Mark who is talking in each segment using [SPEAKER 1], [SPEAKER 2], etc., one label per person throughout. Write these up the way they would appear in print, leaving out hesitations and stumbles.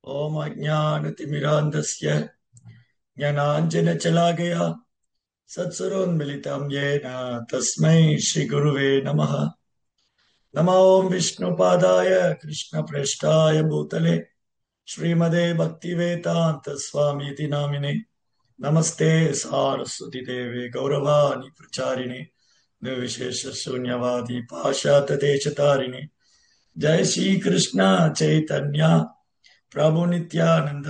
[SPEAKER 1] ओम अज्ञानतिमिरान्धस्य ज्ञानाञ्जनशलाकया सत्सुरोन्मिलितं येन तस्मै श्रीगुरुवे नमः। नमो ओं विष्णुपादाय कृष्णप्रेष्ठाय भूतले श्रीमदे भक्तिवेदान्त स्वामीति नामिने नमस्ते सारस्वती देवे गौरवाणी प्रचारिणे निर्विशेष शून्यवादी पाश्चात्य देशतारिणे जय श्री कृष्ण चैतन्य प्रभु नित्यानंद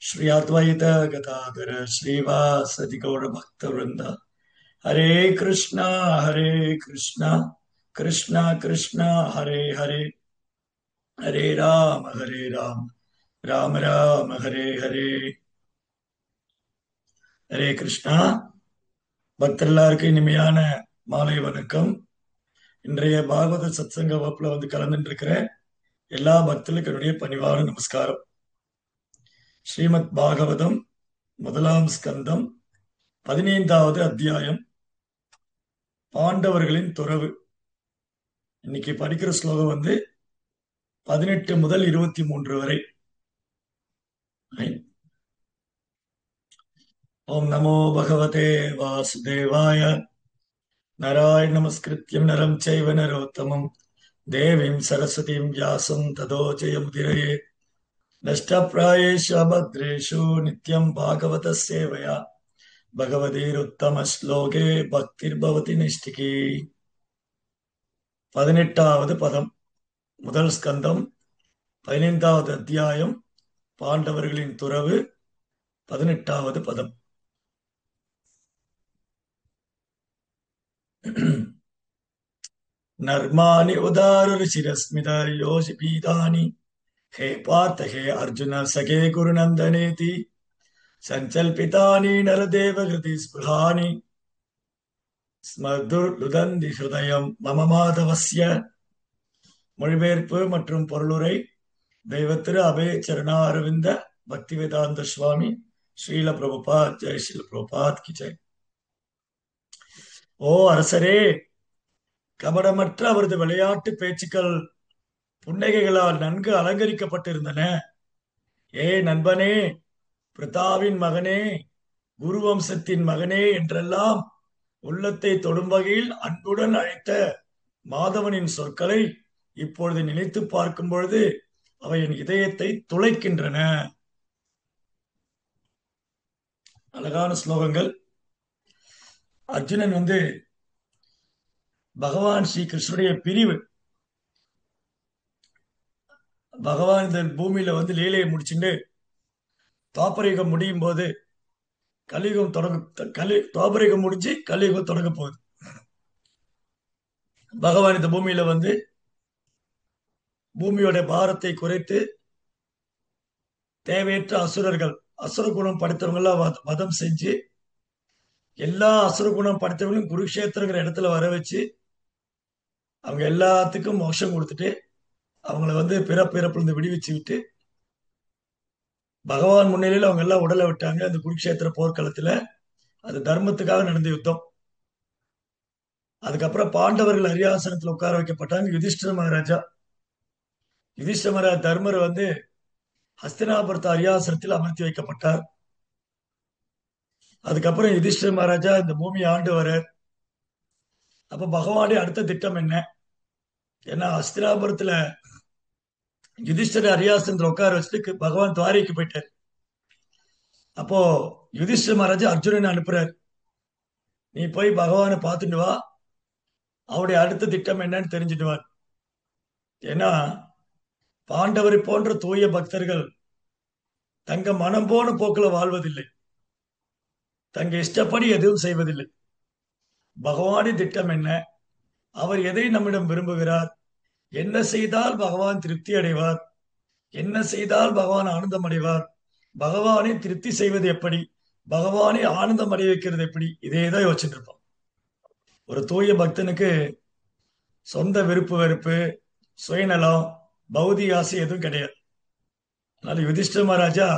[SPEAKER 1] श्री अद्वैत गदाधर श्रीवासदि गौर भक्त वृंद हरे हरे कृष्णा कृष्णा कृष्णा हरे हरे हरे राम राम राम हरे हरे ஹரே கிருஷ்ணா. பக்தர் எல்லாருக்கும் இனிமையான மாலை வணக்கம். இன்றைய பாகவத சத்சங்க வகுப்புல கலந்துட்டு இருக்கிற எல்லா பக்தர்களுக்கு என்னுடைய பணிவான நமஸ்காரம். ஸ்ரீமத் பாகவதம் முதலாம் ஸ்கந்தம் 15வது அத்தியாயம் பாண்டவர்களின் துறவு. இன்னைக்கு படிக்கிற ஸ்லோகம் 18 முதல் 23 வரை. ஓம் நமோ பகவதே வாசுதேவாய. நாராயண நமஸ்கிருத்யம் நரம் சைவ நரோத்தமம் தேவீம் சரஸ்வதீம் வியாசம் ததோ ஜெயமுதிரயே. நஷ்டப்ராயேஷு அபத்ரேஷு நித்யம் பாகவத சேவையா பகவதீருத்தம ஸ்லோகே பக்திர்பவதி நிஷ்டிகி. 18வது பதம், முதல் ஸ்கந்தம் 15வது அத்தியாயம் பாண்டவர்களின் துறவு, 18வது பதம். நர்மாணி உதாரு சிரஸ்மித யோசி பீதானி हे पार्थ हे अर्जुन सखे गुरुनंदनेति संचल्पितानि नरदेव हृदि स्पृहानि ஸ்மதுர்லுதந்தி ஹிருதயம் மம மாதவஸ்ய. மொழிபெயர்ப்பு மற்றும் பொருளுரை தெய்வ திரு அபய சரணா அரவிந்த பக்திவேதாந்த சுவாமி ஸ்ரீல பிரபுபாத். ஜெய் ஸ்ரீல பிரபுபாத் கி ஜெய். ஓ அரசரே, கபடமற்ற அவரது விளையாட்டு பேச்சுக்கள் புன்னகைகளால் நன்கு அலங்கரிக்கப்பட்டிருந்தன. ஏ நண்பனே, பிரதாவின் மகனே, குருவம்சத்தின் மகனே என்றெல்லாம் உள்ளத்தை தொடும் வகையில் அன்புடன் அழைத்த மாதவனின் சொற்களை இப்பொழுது நினைத்து பார்க்கும் பொழுது அவை என் இதயத்தை துளைக்கின்றன. அழகான ஸ்லோகங்கள். அர்ஜுனன் பகவான் ஸ்ரீ கிருஷ்ணனுடைய பிரிவு. பகவான் இந்த பூமியில லீலையை முடிச்சுட்டு துவாபரயுகம் முடியும் போது கலியுகம் துவாபரயுகம் முடிஞ்சு கலியுகம் தொடங்க போகுது. பகவான் இந்த பூமியில பூமியோட பாரத்தை குறைத்து தேவையற்ற அசுர குணம் படைத்தவங்க எல்லாம் வதம் செஞ்சு எல்லா அசுர குணம் படைத்தவங்களும் குருக்ஷேத்திரங்கிற இடத்துல வர வச்சு அவங்க எல்லாத்துக்கும் மோட்சம் கொடுத்துட்டு அவங்கள பிறப்பிறப்புல விடுவிச்சு விட்டு பகவான் முன்னிலையில் அவங்க எல்லாம் உடலை விட்டாங்க. அந்த குருக்ஷேத்திர போர்க்களத்துல அது தர்மத்துக்காக நடந்த யுத்தம். அதுக்கப்புறம் பாண்டவர்கள் அரியாசனத்துல உட்கார வைக்கப்பட்டாங்க. யுதிஷ்டிர மகாராஜா தர்மர் ஹஸ்தினாபுரத்து அரியாசனத்தில் அமர்த்தி வைக்கப்பட்டார். அதுக்கப்புறம் யுதிஷ்டிர மகாராஜா இந்த பூமியை ஆண்டு வரார். அப்ப பகவானுடைய அடுத்த திட்டம் என்ன? ஏன்னா ஹஸ்தினாபுரத்துல யுதிஷ்டர் அரியாசனத்துல உட்கார வச்சுட்டு பகவான் துவாரிக்கு போயிட்டார். அப்போ யுதிஷ்டிர மகாராஜா அர்ஜுனனை அனுப்புறார், நீ போய் பகவானை பார்த்துட்டு வா, அவருடைய அடுத்த திட்டம் என்னன்னு தெரிஞ்சுட்டு வா. ஏன்னா பாண்டவரை போன்ற தூய பக்தர்கள் தங்க மனம் போன போக்குல வாழ்வதில்லை, தங்க இஷ்டப்படி எதுவும் செய்வதில்லை. பகவானின் திட்டம் என்ன, அவர் எதை நம்மிடம் விரும்புகிறார், என்ன செய்தால் பகவான் திருப்தி அடைவார், என்ன செய்தால் பகவான் ஆனந்தம் அடைவார், பகவானை திருப்தி செய்வது எப்படி, பகவானை ஆனந்தம் அடைய வைக்கிறது எப்படி, இதேதான் யோசிச்சுட்டு இருப்போம். ஒரு தூய பக்தனுக்கு சொந்த விருப்பு வெறுப்பு, சுயநலம், பௌதிக ஆசை எதுவும் கிடையாது. அதனால யுதிஷ்டிர மகாராஜா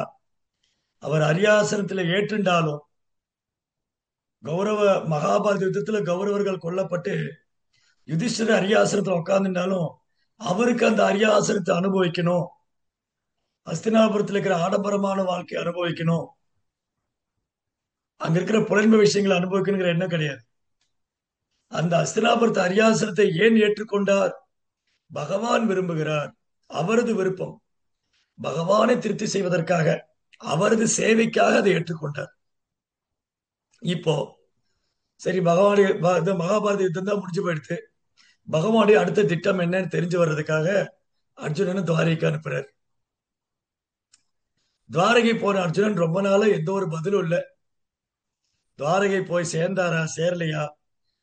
[SPEAKER 1] அவர் அரியாசனத்துல ஏற்றுண்டாலும் மகாபாரத யுத்தத்துல கௌரவர்கள் கொல்லப்பட்டு யுதிஷ்டிர அரியாசனத்துல உட்கார்ந்துட்டாலும் அவருக்கு அந்த அரியாசனத்தை அனுபவிக்கணும், அஸ்தினாபுரத்தில் இருக்கிற ஆடம்பரமான வாழ்க்கை அனுபவிக்கணும், அங்க இருக்கிற புலன்ப விஷயங்களை அனுபவிக்கணுங்கிற எண்ணம் கிடையாது. அந்த அஸ்தினாபுரத்து அரியாசனத்தை ஏன் ஏற்றுக்கொண்டார்? பகவான் விரும்புகிறார், அவரது விருப்பம், பகவானை திருப்தி செய்வதற்காக, அவரது சேவைக்காக அதை ஏற்றுக்கொண்டார். இப்போ சரி, மகாபாரத யுத்தம் தான் முடிஞ்சு போயிடுத்து. பகவானுடைய அடுத்த திட்டம் என்னன்னு தெரிஞ்சு வர்றதுக்காக அர்ஜுனன் துவாரகைக்கு அனுப்புறார். துவாரகை போன அர்ஜுனன் ரொம்ப நாளா எந்த ஒரு பதிலும் இல்ல. துவாரகை போய் சேர்ந்தாரா சேரலையா,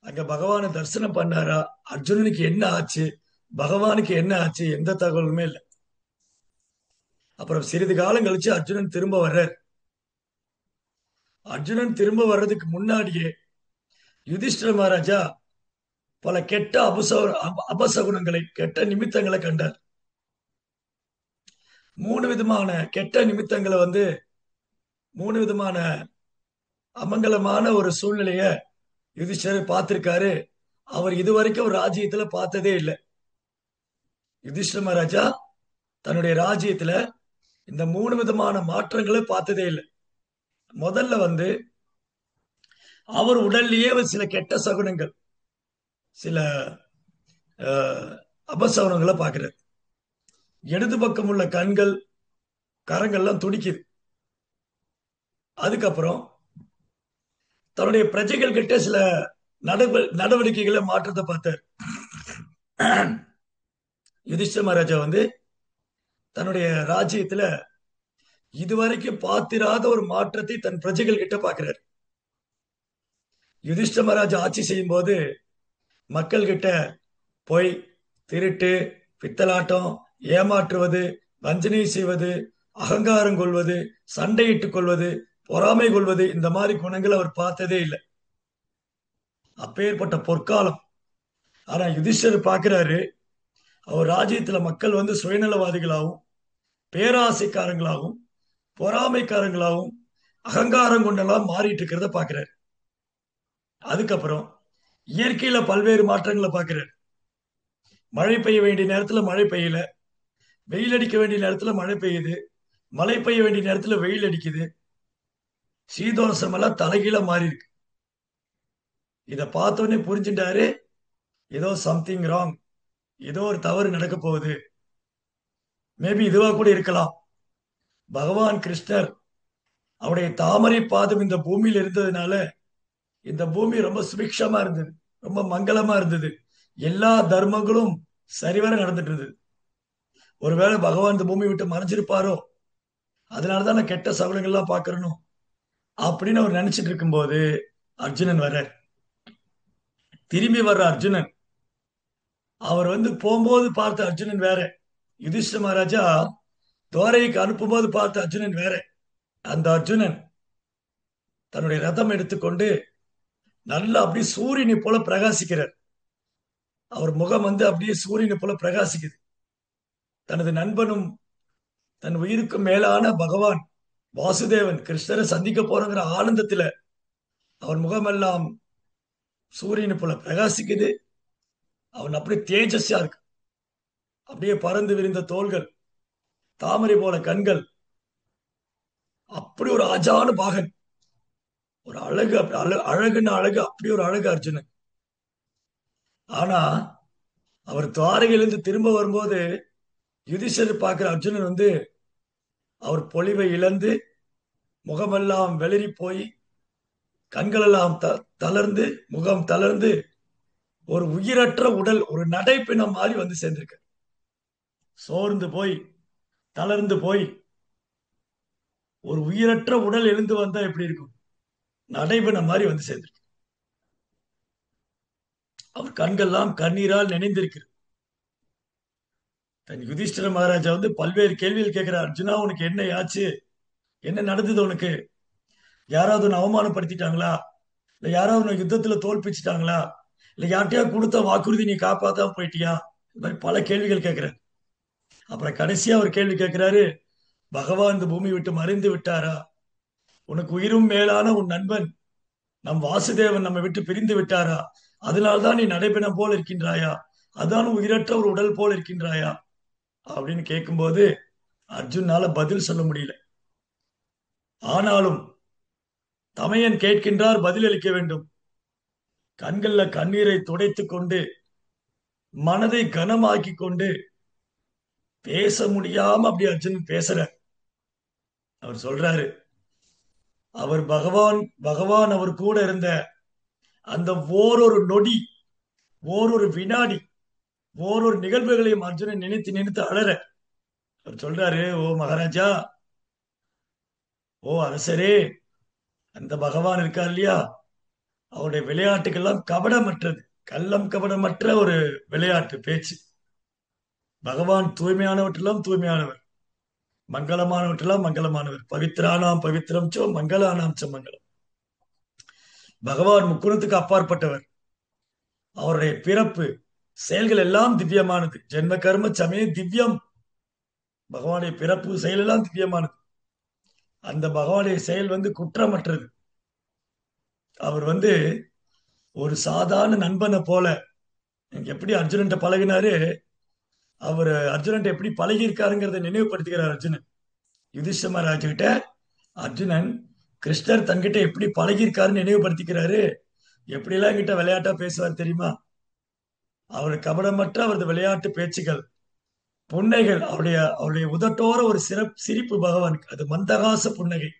[SPEAKER 1] அங்க பகவானை தரிசனம் பண்ணாரா, அர்ஜுனனுக்கு என்ன ஆச்சு, பகவானுக்கு என்ன ஆச்சு, எந்த தகவலுமே இல்லை. அப்புறம் சிறிது காலம் கழிச்சு அர்ஜுனன் திரும்ப வர்றார். அர்ஜுனன் திரும்ப வர்றதுக்கு முன்னாடியே யுதிஷ்டிர மகாராஜா பல கெட்ட அபசகுணங்களை, கெட்ட நிமித்தங்களை கண்டார். 3 விதமான கெட்ட நிமித்தங்களை 3 விதமான அமங்கலமான ஒரு சூழ்நிலைய யுதிஷ்டர் பார்த்திருக்காரு. அவர் இதுவரைக்கும் ஒரு ராஜ்யத்துல பார்த்ததே இல்லை. யுதிஷ்டிர மகாராஜா தன்னுடைய ராஜ்யத்துல இந்த 3 விதமான மாற்றங்களை பார்த்ததே இல்லை. முதல்ல அவர் உடல்லயே சில கெட்ட சகுனங்கள், சில அபசகுனங்களை பார்க்கிறார். இடது பக்கம் உள்ள கண்கள், கரங்கள்லாம் துடிக்குது. அதுக்கப்புறம் தன்னுடைய பிரஜைகள் கிட்ட சில நடவடிக்கைகளை மாற்றத்தை பார்த்தார். யுதிஷ்டிர மகாராஜா தன்னுடைய ராஜ்யத்துல இதுவரைக்கும் பார்த்திராத ஒரு மாற்றத்தை தன் பிரஜைகள் கிட்ட பார்க்கிறார். யுதிஷ்டிர மகாராஜா ஆட்சி செய்யும் போது மக்கள் கிட்ட பொய், திருட்டு, பித்தலாட்டம், ஏமாற்றுவது, வஞ்சனை செய்வது, அகங்காரம் கொள்வது, சண்டையிட்டுக் கொள்வது, பொறாமை கொள்வது, இந்த மாதிரி குணங்கள் அவர் பார்த்ததே இல்லை. அப்பேற்பட்ட பொற்காலம். ஆனா யுதிஷ்டர் பார்க்கிறாரு, அவர் ராஜ்யத்துல மக்கள் சுயநலவாதிகளாகவும், பேராசைக்காரங்களாகவும், பொறாமைக்காரங்களாகவும், அகங்காரம் கொண்டெல்லாம் மாறிட்டு இருக்கிறத பார்க்கிறார். அதுக்கப்புறம் இயற்கையில பல்வேறு மாற்றங்களை பார்க்கிறார். மழை பெய்ய வேண்டிய நேரத்துல மழை பெய்யல, வெயில் அடிக்க வேண்டிய நேரத்துல மழை பெய்யுது, மழை பெய்ய வேண்டிய நேரத்துல வெயில் அடிக்குது, சீதோஷம் எல்லாம் தலைகீழ மாறி இருக்கு. இத பார்த்தோன்னே புரிஞ்சுட்டாரு, ஏதோ சம்திங் ராங், ஏதோ ஒரு தவறு நடக்க போகுது. மேபி இதுவா கூட இருக்கலாம். பகவான் கிருஷ்ணர் அவருடைய தாமரை பாதம் இந்த பூமியில் இருந்ததுனால இந்த பூமி ரொம்ப சுபிக்ஷமா இருந்தது, ரொம்ப மங்களமா இருந்தது, எல்லா தர்மங்களும் சரிவர நடந்துட்டு இருந்தது. ஒருவேளை பகவான் இந்த பூமி விட்டு மறைஞ்சிருப்பாரோ, அதனாலதான் நான் கெட்ட சகுனங்கள்லாம் பார்க்கறணும் அப்படின்னு அவர் நினைச்சிட்டு இருக்கும்போது அர்ஜுனன் வர்றார். திரும்பி வர்ற அர்ஜுனன், அவர் போகும்போது பார்த்த அர்ஜுனன் வேற, யுதிஷ்டிர மகாராஜா துவாரகைக்கு அனுப்பும்போது பார்த்த அர்ஜுனன் வேற. அந்த அர்ஜுனன் தன்னுடைய ரதம் எடுத்துக்கொண்டு நல்லா அப்படியே சூரியனை போல பிரகாசிக்கிறார். அவர் முகம் அப்படியே சூரியனை போல பிரகாசிக்குது. தனது நண்பனும் தன் உயிருக்கும் மேலான பகவான் வாசுதேவன் கிருஷ்ணரை சந்திக்க போறங்கிற ஆனந்தத்துல அவர் முகமெல்லாம் சூரியனை போல பிரகாசிக்குது. அவன் அப்படியே தேஜஸ்யா இருக்கு. அப்படியே பறந்து விரிந்த தோள்கள், தாமரை போல கண்கள், அப்படி ஒரு அஜான பாகன், ஒரு அழகு, அழகுன்னு அழகு, அப்படி ஒரு அழகு அர்ஜுனன். ஆனா அவர் துவாரகையிலிருந்து திரும்ப வரும்போது யுதிஷ்டர் பார்க்கிற அர்ஜுனன் அவர் பொலிவை இழந்து, முகமெல்லாம் வெளிரி போய், கண்களெல்லாம் தளர்ந்து, முகம் தளர்ந்து, ஒரு உயிரற்ற உடல், ஒரு நடைப்பிணம் மாதிரி சேர்ந்திருக்க. சோர்ந்து போய், தளர்ந்து போய், ஒரு உயிரற்ற உடல் எழுந்து வந்தா எப்படி இருக்கும், நடைபிணம் மாதிரி சேர்ந்திருக்கு. அவர் கண்கள்லாம் கண்ணீரால் நினைந்திருக்கிறது. தன் யுதிஷ்டிர மகாராஜா பல்வேறு கேள்விகள் கேட்கிறார். அர்ஜுனா, உனக்கு என்ன ஆச்சு, என்ன நடந்தது, உனக்கு யாராவது உன்னை அவமானப்படுத்திட்டாங்களா, இல்ல யாராவது உன்னை யுத்தத்துல தோல்பிச்சுட்டாங்களா, இல்ல யார்கிட்டயா கொடுத்த வாக்குறுதி நீ காப்பாத்தாம போயிட்டியா, இந்த மாதிரி பல கேள்விகள் கேட்கிறார். அப்புறம் கடைசியா ஒரு கேள்வி கேட்கிறாரு, பகவான் இந்த பூமி விட்டு மறைந்து விட்டாரா, உனக்கு உயிரும் மேலான உன் நண்பன் நம் வாசுதேவன் நம்ம விட்டு பிரிந்து விட்டாரா, அதனால்தான் நீ நடைபெணம் போல் இருக்கின்றாயா, அதான் உயிரற்ற ஒரு உடல் போல் இருக்கின்றாயா அப்படின்னு கேட்கும்போது அர்ஜுனால பதில் சொல்ல முடியல. ஆனாலும் தமையன் கேட்கின்றார், பதிலளிக்க வேண்டும். கண்கள்ல கண்ணீரை துடைத்துக் கொண்டு, மனதை கனமாக்கி கொண்டு, பேச முடியாம அப்படி அர்ஜுனன் பேசுற. அவர் சொல்றாரு, அவர் பகவான் பகவான் அவர் கூட இருந்த அந்த ஓரொரு நொடி, ஓரொரு வினாடி, ஓரொரு நிகழ்வுகளையும் அர்ஜுனன் நினைத்து நினைத்து அழற. அவர் சொல்றாரு, ஓ மகாராஜா, ஓ அரசரே, அந்த பகவான் இருக்கார் இல்லையா, அவருடைய விளையாட்டுக்கெல்லாம் கபடமற்றது, கள்ளம் கபடமற்ற ஒரு விளையாட்டு பேச்சு. பகவான் தூய்மையானவற்றெல்லாம் தூய்மையானவர், மங்களமானவற்றெல்லாம் மங்களமானவர். பவித்ரானாம் பவித்ரம் சோ மங்களானாம் ச மங்களம். பகவான் முக்குணத்துக்கு அப்பாற்பட்டவர். அவருடைய பிறப்பு செயல்கள் எல்லாம் திவ்யமானது. ஜென்ம கர்ம சமே திவ்யம். பகவானுடைய பிறப்பு செயல் எல்லாம் திவ்யமானது. அந்த பகவானுடைய செயல் குற்றமற்றது. அவர் ஒரு சாதாரண நண்பனை போல எப்படி அர்ஜுனன்ட்ட பழகினாரு, அவர் அர்ஜுனன்ட்ட எப்படி பழகி இருக்காருங்கிறத நினைவுபடுத்துகிறார் அர்ஜுனன். யுதிஷ்ட மகாராஜ் கிட்ட அர்ஜுனன் கிருஷ்ணர் தன்கிட்ட எப்படி பழகி இருக்காருன்னு நினைவுபடுத்திக்கிறாரு. எப்படி எல்லாம் கிட்ட விளையாட்டா பேசுவார் தெரியுமா? அவர் கபடமற்ற அவரது விளையாட்டு பேச்சுகள், புன்னைகள், அவருடைய அவருடைய உதட்டோர ஒரு சிரிப்பு பகவானுக்கு, அது மந்தகாச புன்னகை,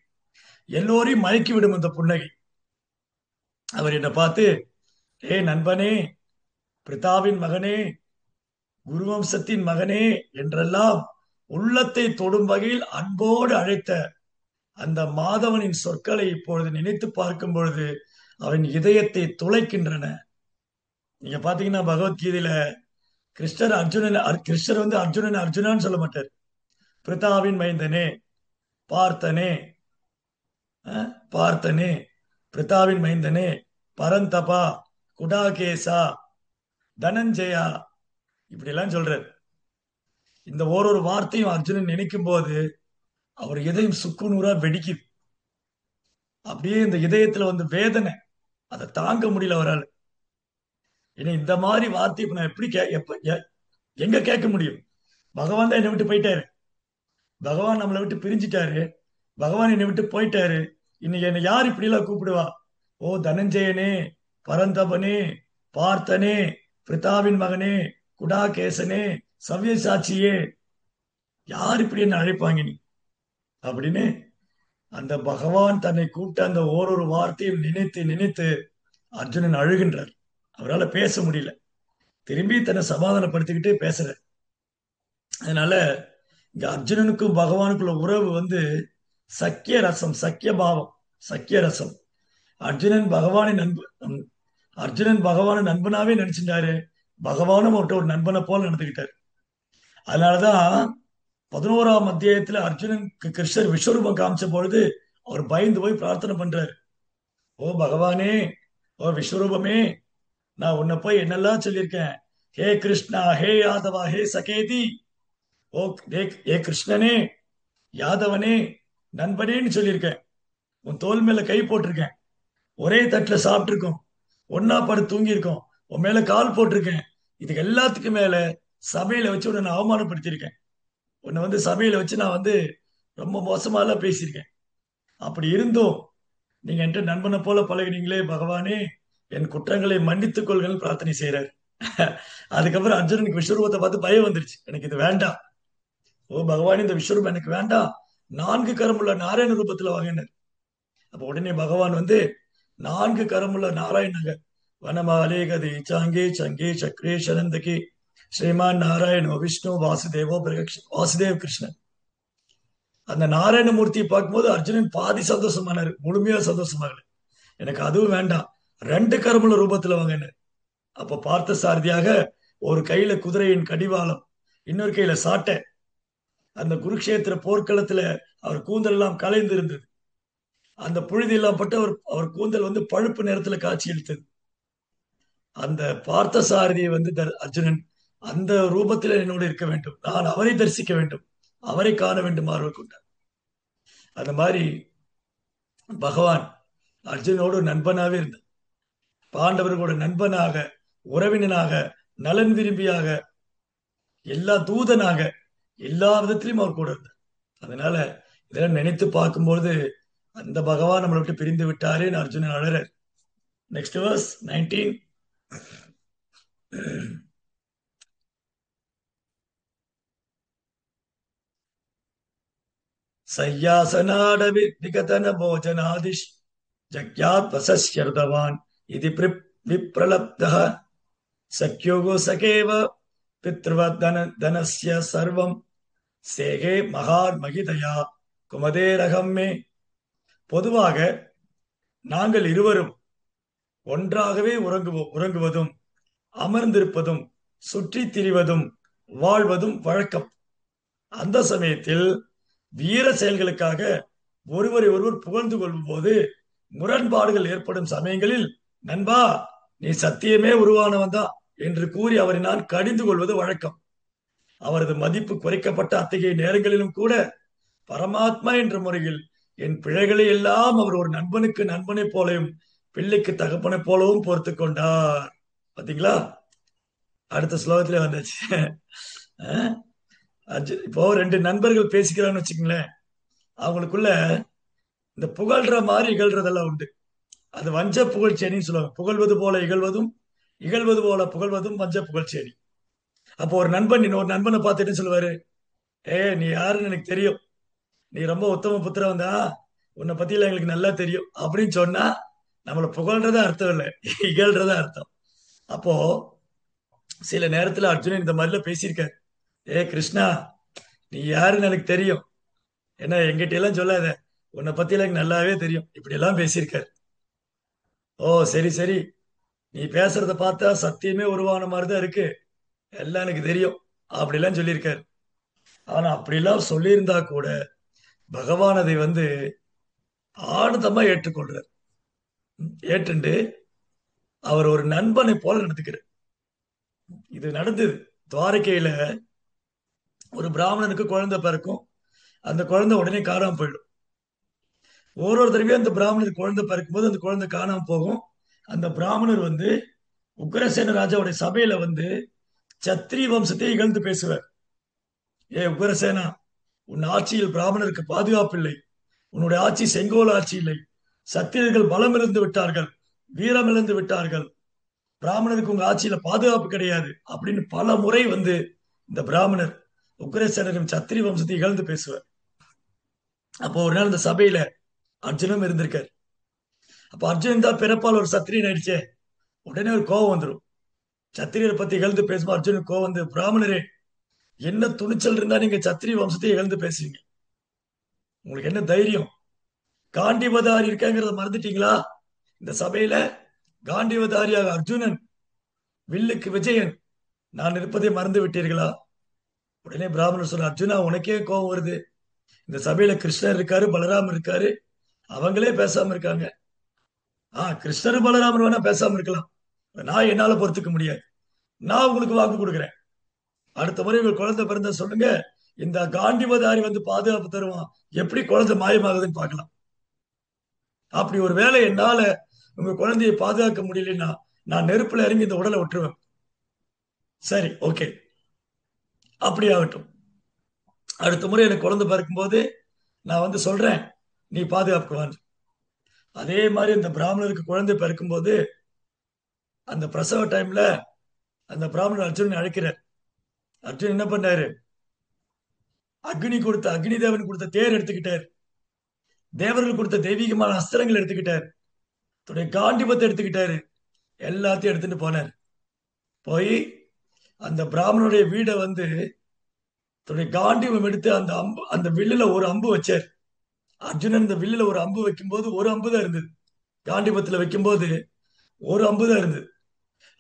[SPEAKER 1] எல்லோரையும் மயக்கி விடும் அந்த புன்னகை. அவர் என்னை பார்த்து, ஏ நண்பனே, பிரிதாவின் மகனே, குருவம்சத்தின் மகனே என்றெல்லாம் உள்ளத்தை தொடும் வகையில் அன்போடு அழைத்த அந்த மாதவனின் சொற்களை இப்பொழுது நினைத்து பார்க்கும் பொழுது அவன் இதயத்தை துளைக்கின்றன. நீங்க பாத்தீங்கன்னா பகவத்கீதையில கிருஷ்ணர் அர்ஜுனன் அர்ஜுனான்னு சொல்ல மாட்டார். பிரிதாவின் மைந்தனே, பார்த்தனே, பார்த்தனே, பிரிதாவின் மைந்தனே, பரந்தபா, குடாகேசா, தனஞ்சயா, இப்படி எல்லாம் சொல்றார். இந்த ஓரொரு வார்த்தையும் அர்ஜுனன் நினைக்கும் போது அவர் இதயம் சுக்குநூறா வெடிக்குது. அப்படியே இந்த இதயத்துல வேதனை, அதை தாங்க முடியல அவரால். ஏன்னா இந்த மாதிரி வார்த்தை இப்ப நான் எப்படி எங்க கேட்க முடியும்? பகவான் தான் என்னை விட்டு போயிட்டாரு, பகவான் நம்மளை விட்டு பிரிஞ்சிட்டாரு, பகவான் என்னை விட்டு போயிட்டாரு. இன்னைக்கு என்னை யார் இப்படி எல்லாம் கூப்பிடுவா? ஓ தனஞ்சயனே, பரந்தபனே, பார்த்தனே, பிரிதாவின் மகனே, குடாகேசனே, சவ்யசாட்சியே, யார் இப்படி என்ன அழைப்பாங்க நீ அப்படின்னு அந்த பகவான் தன்னை கூப்பிட்ட அந்த ஓரொரு வார்த்தையும் நினைத்து நினைத்து அர்ஜுனன் அழுகின்றார். அவரால் பேச முடியல. திரும்பி தன்னை சமாதானப்படுத்திக்கிட்டே பேசுற. அதனால இங்க அர்ஜுனனுக்கும் பகவானுக்குள்ள உறவு சக்கிய ரசம், சக்கிய பாவம், சக்கிய ரசம். அர்ஜுனன் பகவானின் நண்பன், அர்ஜுனன் பகவான நண்பனாவே நினைச்சிட்டாரு, பகவானும் அவர்கிட்ட ஒரு நண்பனை போல நடந்துகிட்டாரு. அதனாலதான் 11ஆம் அத்தியாயத்துல அர்ஜுனனுக்கு கிருஷ்ணர் விஸ்வரூபம் காமிச்ச பொழுது அவர் பயந்து போய் பிரார்த்தனை பண்றாரு. ஓ பகவானே, ஓ விஸ்வரூபமே, நான் உன்னை போய் என்னெல்லாம் சொல்லியிருக்கேன். ஹே கிருஷ்ணா, ஹே யாதவா, ஹே சகேதி, ஓ ஏ கிருஷ்ணனே, யாதவனே, நண்பனேன்னு சொல்லியிருக்கேன். உன் தோல் மேல கை போட்டிருக்கேன், ஒரே தட்டுல சாப்பிட்டு இருக்கோம், ஒன்னா படுத்து தூங்கி இருக்கோம், உன் மேல கால் போட்டிருக்கேன். இதுக்கு எல்லாத்துக்கும் மேல சபையில வச்சு உன்னை நான் அவமானப்படுத்தியிருக்கேன். உன்னை சபையில வச்சு நான் ரொம்ப மோசமாலாம் பேசியிருக்கேன். அப்படி இருந்தும் நீங்க என்கிட்ட நண்பனை போல பழகினீங்களே பகவானே, என் குற்றங்களை மன்னித்துக் கொள்கள் பிரார்த்தனை செய்யறாரு. அதுக்கப்புறம் அர்ஜுனனுக்கு விஸ்வரூபத்தை பார்த்து பயம் வந்துருச்சு, எனக்கு இது வேண்டாம். ஓ பகவான், இந்த விஸ்வரூபம் எனக்கு வேண்டாம், 4 கரமுள்ள நாராயண ரூபத்துல வாங்கினார். அப்ப உடனே பகவான் 4 கரமுள்ள நாராயணங்க, வனமாலே கதை சாங்கே சங்கே சக்ரே சனந்தகி ஸ்ரீமான் நாராயணோ விஷ்ணு வாசுதேவோ வாசுதேவ கிருஷ்ணன். அந்த நாராயணமூர்த்தியை பார்க்கும்போது அர்ஜுனன் பாதி சந்தோஷமானாரு, முழுமையா சந்தோஷமாகல. எனக்கு அதுவும் வேண்டாம், 2 கரமுள்ள ரூபத்துல வாங்கினார். அப்ப பார்த்த சாரதியாக ஒரு கையில குதிரையின் கடிவாளம், இன்னொரு கையில சாட்டை. அந்த குருக்ஷேத்திர போர்க்களத்துல அவர் கூந்தல் எல்லாம் கலைந்து இருந்தது. அந்த புழுதி எல்லாம் பட்டு அவர் கூந்தல் பழுப்பு நேரத்துல காட்சி அளித்தது. அந்த பார்த்த சாரதியை அர்ஜுனன் அந்த ரூபத்தில் என்னோடு இருக்க வேண்டும், நான் அவரை தரிசிக்க வேண்டும், அவரை காண வேண்டும் ஆர்வம் கொண்டார். அந்த மாதிரி பகவான் அர்ஜுனோடு நண்பனாவே இருந்தார். பாண்டவர்களோட நண்பனாக, உறவினனாக, நலன் விரும்பியாக, எல்லா தூதனாக, எல்லா விதத்திலையும் அவர் கூட இருந்தார். அதனால இதெல்லாம் நினைத்து பார்க்கும்போது அந்த பகவான் நம்மளை விட்டு பிரிந்து விட்டாரேன்னு அர்ஜுனன் அழறார். Next verse 19. சய்யாசனாடவி விகதன போஜனாதிஷ் ஜக்யாத் வசஸ்யர்தவான் இது விப்ரலப்தः சக்யோகோ சகேவ பித்ருவதன தனஸ்ய சர்வம் சேகே மகார் மகிதயா குமதேரகம் மே. பொதுவாக நாங்கள் இருவரும் ஒன்றாகவே உறங்குவதும் அமர்ந்திருப்பதும் சுற்றித் திரிவதும் வாழ்வதும் வழக்கம். அந்த சமயத்தில் வீர செயல்களுக்காக ஒருவரை ஒருவர் புகழ்ந்து கொள்ளும் போது முரண்பாடுகள் ஏற்படும் சமயங்களில், நண்பா நீ சத்தியமே உருவானவன் தான் என்று கூறி அவரை நான் கடிந்து கொள்வது வழக்கம். அவரது மதிப்பு குறைக்கப்பட்ட அத்தகைய நேரங்களிலும் கூட பரமாத்மா என்ற முறையில் என் பிழைகளை எல்லாம் அவர் ஒரு நண்பனுக்கு நண்பனை போலவும் பிள்ளைக்கு தகப்பனை போலவும் பொறுத்து கொண்டார். பாத்தீங்களா, அடுத்த ஸ்லோகத்திலே வந்துச்சு. இப்போ ரெண்டு நண்பர்கள் பேசிக்கிறான்னு வச்சுக்கங்களேன், அவங்களுக்குள்ள இந்த புகழ்ற மாதிரி இகழ்றதெல்லாம் உண்டு. அது வஞ்ச புகழ்ச்சேனின்னு சொல்லுவாங்க. புகழ்வது போல இகழ்வதும் இகழ்வது போல புகழ்வதும் வஞ்ச புகழ்ச்சேனி. அப்போ ஒரு நண்பன் இன்னொரு நண்பனை பார்த்துட்டு சொல்லுவாரு, நீ யாருன்னு எனக்கு தெரியும், நீ ரொம்ப உத்தம புத்திரன் தான், உன்னை பத்தியில எங்களுக்கு நல்லா தெரியும் அப்படின்னு சொன்னா நம்மளை புகழ்றதா அர்த்தம் இல்லை, இகழ்றதா அர்த்தம். அப்போ சில நேரத்துல அர்ஜுனன் இந்த மாதிரிலாம் பேசியிருக்காரு. கிருஷ்ணா நீ யாருன்னு எனக்கு தெரியும், ஏன்னா எங்கிட்ட எல்லாம் சொல்லாத, உன்னை பத்தியில எனக்கு நல்லாவே தெரியும், இப்படி எல்லாம் பேசியிருக்காரு. ஓ சரி சரி, நீ பேசுறத பார்த்தா சத்தியமே உருவான மாதிரிதான் இருக்கு, எல்லாம் எனக்கு தெரியும் அப்படிலாம் சொல்லியிருக்காரு. ஆனா அப்படிலாம் சொல்லியிருந்தா கூட பகவான் அதை ஆனந்தமா ஏற்றுக்கொள்றார். ஏற்றுண்டு அவர் ஒரு நண்பனை போல நடத்துக்கிறார். இது நடந்தது துவாரகையில. ஒரு பிராமணனுக்கு குழந்தை பிறக்கும், அந்த குழந்தை உடனே காணாம போயிடும். ஒரு தடவையும் அந்த பிராமணருக்கு குழந்தை பிறக்கும் போது அந்த குழந்தை காணாம போகும். அந்த பிராமணர் உக்ரசேன ராஜாவுடைய சபையில சத்திரிய வம்சத்தை இகழ்ந்து பேசுவார். உக்ரசேனா, உன் ஆட்சியில் பிராமணருக்கு பாதுகாப்பு இல்லை, உன்னுடைய ஆட்சி செங்கோல் ஆட்சி இல்லை, சத்திரியர்கள் பலம் இழந்து விட்டார்கள், வீரம் இழந்து விட்டார்கள், பிராமணருக்கு உங்க ஆட்சியில பாதுகாப்பு கிடையாது அப்படின்னு பல முறை இந்த பிராமணர் உக்ரசேனரின் சத்திரிய வம்சத்தை இகழ்ந்து பேசுவார். அப்போ ஒரு நாள் இந்த சபையில அர்ஜுனும் இருந்திருக்காரு. அப்ப அர்ஜுனன் தான் பிறப்பால் ஒரு சத்திரியன் ஆயிடுச்சே, உடனே ஒரு கோவம் வந்துடும். சத்திரியரை பத்தி இகழ்ந்து பேசும்போது அர்ஜுனுக்கு கோவம் பிராமணரே, என்ன துணிச்சல் இருந்தா நீங்க சத்திரிய வம்சத்தை இகழ்ந்து பேசுவீங்க? உங்களுக்கு என்ன தைரியம்? காண்டிவதாரி இருக்கங்கிறத மறந்துட்டீங்களா? இந்த சபையில காண்டிவதாரியாக அர்ஜுனன், வில்லுக்கு விஜயன் நான் இருப்பதை மறந்து விட்டீர்களா? உடனே பிராமணர் சொல்ற, அர்ஜுனா உனக்கே கோபம் வருது, இந்த சபையில கிருஷ்ணர் இருக்காரு, பலராமர் இருக்காரு, அவங்களே பேசாம இருக்காங்க. கிருஷ்ணர் பலராமர் வேணா பேசாம இருக்கலாம், நான் என்னால பொறுத்துக்க முடியாது. நான் உங்களுக்கு வாக்கு கொடுக்குறேன், அடுத்த முறை உங்க குழந்தை பிறந்த சொல்லுங்க, இந்த காண்டிவதாரி பாதுகாப்பு தருவான், எப்படி குழந்தை மாயமாகுதுன்னு பார்க்கலாம். அப்படி ஒரு வேலை என்னால உங்க குழந்தையை பாதுகாக்க முடியலன்னா நான் நெருப்புல இறங்கி இந்த உடலை விட்டுருவேன். சரி, ஓகே, அப்படி ஆகட்டும். அடுத்த முறை எனக்கு குழந்தை பிறக்கும் போது நான் சொல்றேன், நீ பாதுகாப்புக்குவான். அதே மாதிரி அந்த பிராமணருக்கு குழந்தை பிறக்கும் போது அந்த பிரசவ டைம்ல அந்த பிராமணர் அர்ஜுனன் அழைக்கிறார். அர்ஜுன் என்ன பண்ணாரு, அக்னி தேவன் கொடுத்த தேர் எடுத்துக்கிட்டார், தேவர்கள் கொடுத்த தெய்வீகமான அஸ்திரங்கள் எடுத்துக்கிட்டார், தன்னுடைய காண்டிபத்தை எடுத்துக்கிட்டாரு, எல்லாத்தையும் எடுத்துட்டு போனார். போய் அந்த பிராமணனுடைய வீடை தன்னுடைய காண்டிபம் எடுத்து அந்த வில்லுல ஒரு அம்பு வச்சார். அர்ஜுனன் இந்த வில்லுல ஒரு அம்பு வைக்கும்போது ஒரு அம்பு தான் இருந்தது, காண்டிபத்துல வைக்கும்போது ஒரு அம்பு தான் இருந்தது.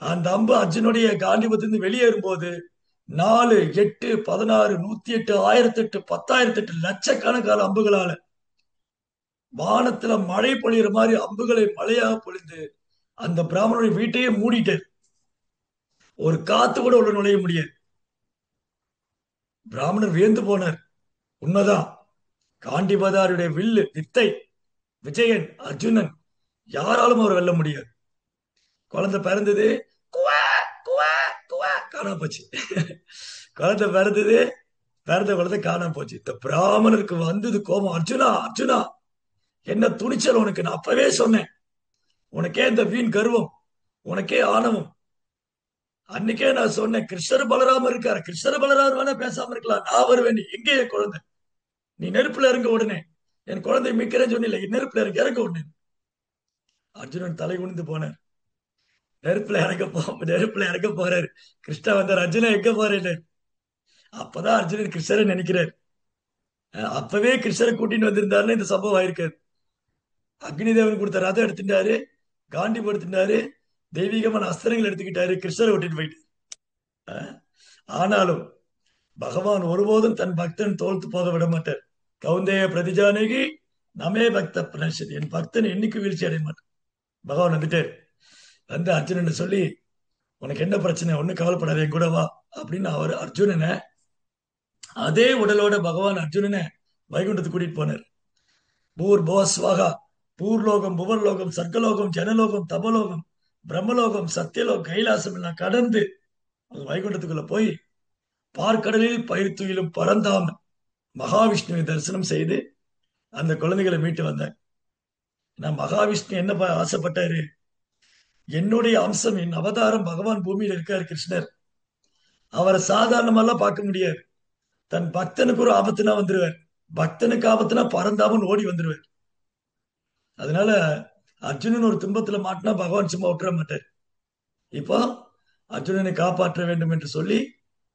[SPEAKER 1] அந்த அம்பு அர்ஜுனுடைய காண்டிபத்திலிருந்து வெளியேறும் போது 4, 8, 16, 108, 1008, 10,008 லட்சக்கணக்கான அம்புகளால வானத்துல மழை பொழியிற மாதிரி அம்புகளை மழையாக பொழிந்து அந்த பிராமணனுடைய வீட்டையே மூடிட்டார். ஒரு காத்து கூட உள்ள நுழைய முடியாது. பிராமணர் வியந்து போனார். உண்மைதான், காண்டிபதாருடைய வில்லு வித்தை, விஜயன் அர்ஜுனன், யாராலும் அவர் வெல்ல முடியாது. குழந்தை பிறந்தது, குவா குவா குவா காணாம போச்சு. குழந்தை பிறந்தது, பேரத குழந்தை காணாம போச்சு. இந்த பிராமணருக்கு வந்தது கோபம். அர்ஜுனா அர்ஜுனா, என்ன துணிச்சல் உனக்கு! நான் அப்பவே சொன்னேன், உனக்கே இந்த வீண் கர்வம், உனக்கே ஆணவம். அன்னைக்கே நான் சொன்னேன், கிருஷ்ணர் பலராம இருக்காரு, கிருஷ்ணர் பலராமர் வேணா பேசாம இருக்கலாம், நான் வருவேன். நீ எங்கே என் குழந்தை? நீ நெருப்புல இறங்க உடனே என் குழந்தை மீட்கிறேன்னு சொன்னில, நெருப்புல இறங்க உடனே. அர்ஜுனன் தலை குனிந்து போனார். நெருப்புல இறங்க போறாரு. கிருஷ்ணா வந்தார். அர்ஜுனா எங்க போறேன்னு. அப்பதான் அர்ஜுனன் கிருஷ்ணரை நினைக்கிறார். அப்பவே கிருஷ்ணரை கூட்டிட்டு வந்திருந்தாருன்னு இந்த சம்பவம் ஆயிருக்காரு. அக்னி தேவன் கொடுத்த ரதம் எடுத்துட்டாரு, காண்டி எடுத்துட்டாரு, தெய்வீகமான அஸ்திரங்கள் எடுத்துக்கிட்டாரு, கிருஷ்ணரை விட்டுட்டு போயிட்டு. ஆனாலும் பகவான் ஒருபோதும் தன் பக்தன் தோல்த்து போக விட மாட்டார். கௌந்தேய பிரதிஜானகி நமே பக்த பிரணஷதி, என் பக்தன் என்னைக்கு வீழ்ச்சி அடைய மாட்டான். பகவான் வந்துட்டார். வந்து அர்ஜுனன் சொல்லி, உனக்கு என்ன பிரச்சனை, ஒன்னும் கவலைப்படாத, என் கூட வா அப்படின்னு அவர் அர்ஜுனனை அதே உடலோட பகவான் அர்ஜுனனை வைகுண்டத்துக்கு கூட்டிட்டு போனார். பூர் போஸ்வாகா, பூர்லோகம், புவர்லோகம், சர்க்கலோகம், ஜனலோகம், தபலோகம், பிரம்மலோகம், சத்தியலோகம், கைலாசம் எல்லாம் கடந்து வைகுண்டத்துக்குள்ள போய் பார்க்கடலில் பயிர் துயிலும் பரந்தாமன் மகாவிஷ்ணுவை தரிசனம் செய்து அந்த குழந்தைகளை மீட்டு வந்தார். நான் மகாவிஷ்ணு என்ன ஆசைப்பட்டாரு, என்னுடைய அம்சம், என் அவதாரம், பகவான் பூமியில் இருக்காரு கிருஷ்ணர், அவரை சாதாரணமெல்லாம் பார்க்க முடியாது. தன் பக்தனுக்கு ஒரு ஆபத்துனா வந்துருவார், பக்தனுக்கு ஆபத்துனா பரந்தாமன் ஓடி வந்துருவார். அதனால அர்ஜுனன் ஒரு துன்பத்துல மாட்டினா பகவான் சும்மா விட்டுற மாட்டார். இப்போ அர்ஜுனனை காப்பாற்ற வேண்டும் என்று சொல்லி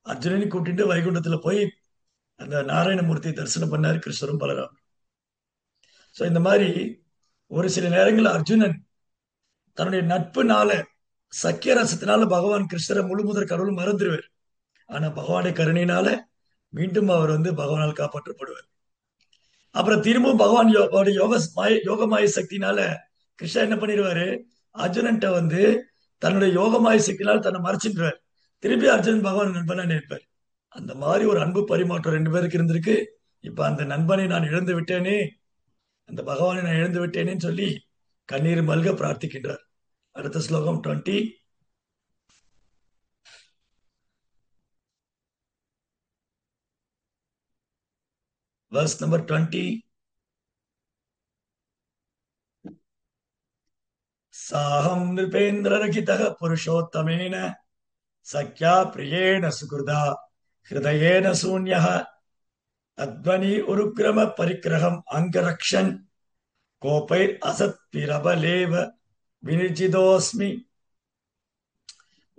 [SPEAKER 1] அர்ஜுனனை கூட்டிட்டு வைகுண்டத்துல போய் அந்த நாராயணமூர்த்தியை தரிசனம் பண்ணாரு கிருஷ்ணரும் பலராம். சோ இந்த மாதிரி ஒரு சில நேரங்கள் அர்ஜுனன் தன்னுடைய நட்புனால, சக்கிய ரசத்தினால பகவான் கிருஷ்ணரை முழுமுதற் கடவுள் மறந்துடுவார். ஆனா பகவானுடைய கருணையினால மீண்டும் அவர் பகவானால் காப்பாற்றப்படுவார். அப்புறம் திரும்பவும் பகவான் யோகமாய சக்தினால கிருஷ்ணா என்ன பண்ணிடுவாரு, அர்ஜுனன்ட்ட தன்னுடைய யோகமாய சக்தினால தன்னை மறைச்சிடுவார். திருப்பி அர்ஜுனன் பகவான் நண்பனா நிற்பார். அந்த மாதிரி ஒரு அன்பு பரிமாற்றம் ரெண்டு பேருக்கு இருந்திருக்கு. இப்ப அந்த நண்பனை நான் இழந்து விட்டேனே, அந்த பகவானை நான் இழந்து விட்டேனேன்னு சொல்லி கண்ணீர் மல்க பிரார்த்திக்கின்றார். அடுத்த ஸ்லோகம் 20. verse number 20. சாஹம் நிருபேந்திர ரகிதः புருஷோத்தமேன சக்யா பிரியேண சுகிருதா ஹிருதயேன சூன்யः அத்வனி உருக்ரம பரிக்கிரகம் அங்கரக்ஷன் கோபை அசத் பிரபலேவ வினிர்ஜிதோஸ்மி.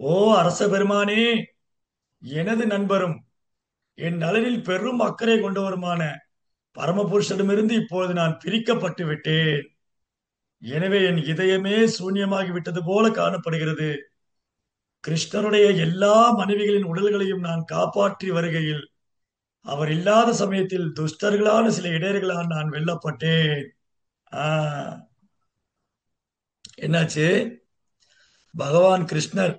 [SPEAKER 1] ஓ அரச பெருமானே, எனது நண்பரும் என் நலனில் பெரும் அக்கறை கொண்டவருமான பரமபுருஷனிடமிருந்து இப்பொழுது நான் பிரிக்கப்பட்டு விட்டேன். எனவே என் இதயமே சூன்யமாகி விட்டது போல காணப்படுகிறது. கிருஷ்ணருடைய எல்லா மனைவிகளின் உடல்களையும் நான் காப்பாற்றி வருகையில் அவர் இல்லாத சமயத்தில் துஷ்டர்களான சில இடையர்களால் நான் வெல்லப்பட்டேன். என்னாச்சு, பகவான் கிருஷ்ணர்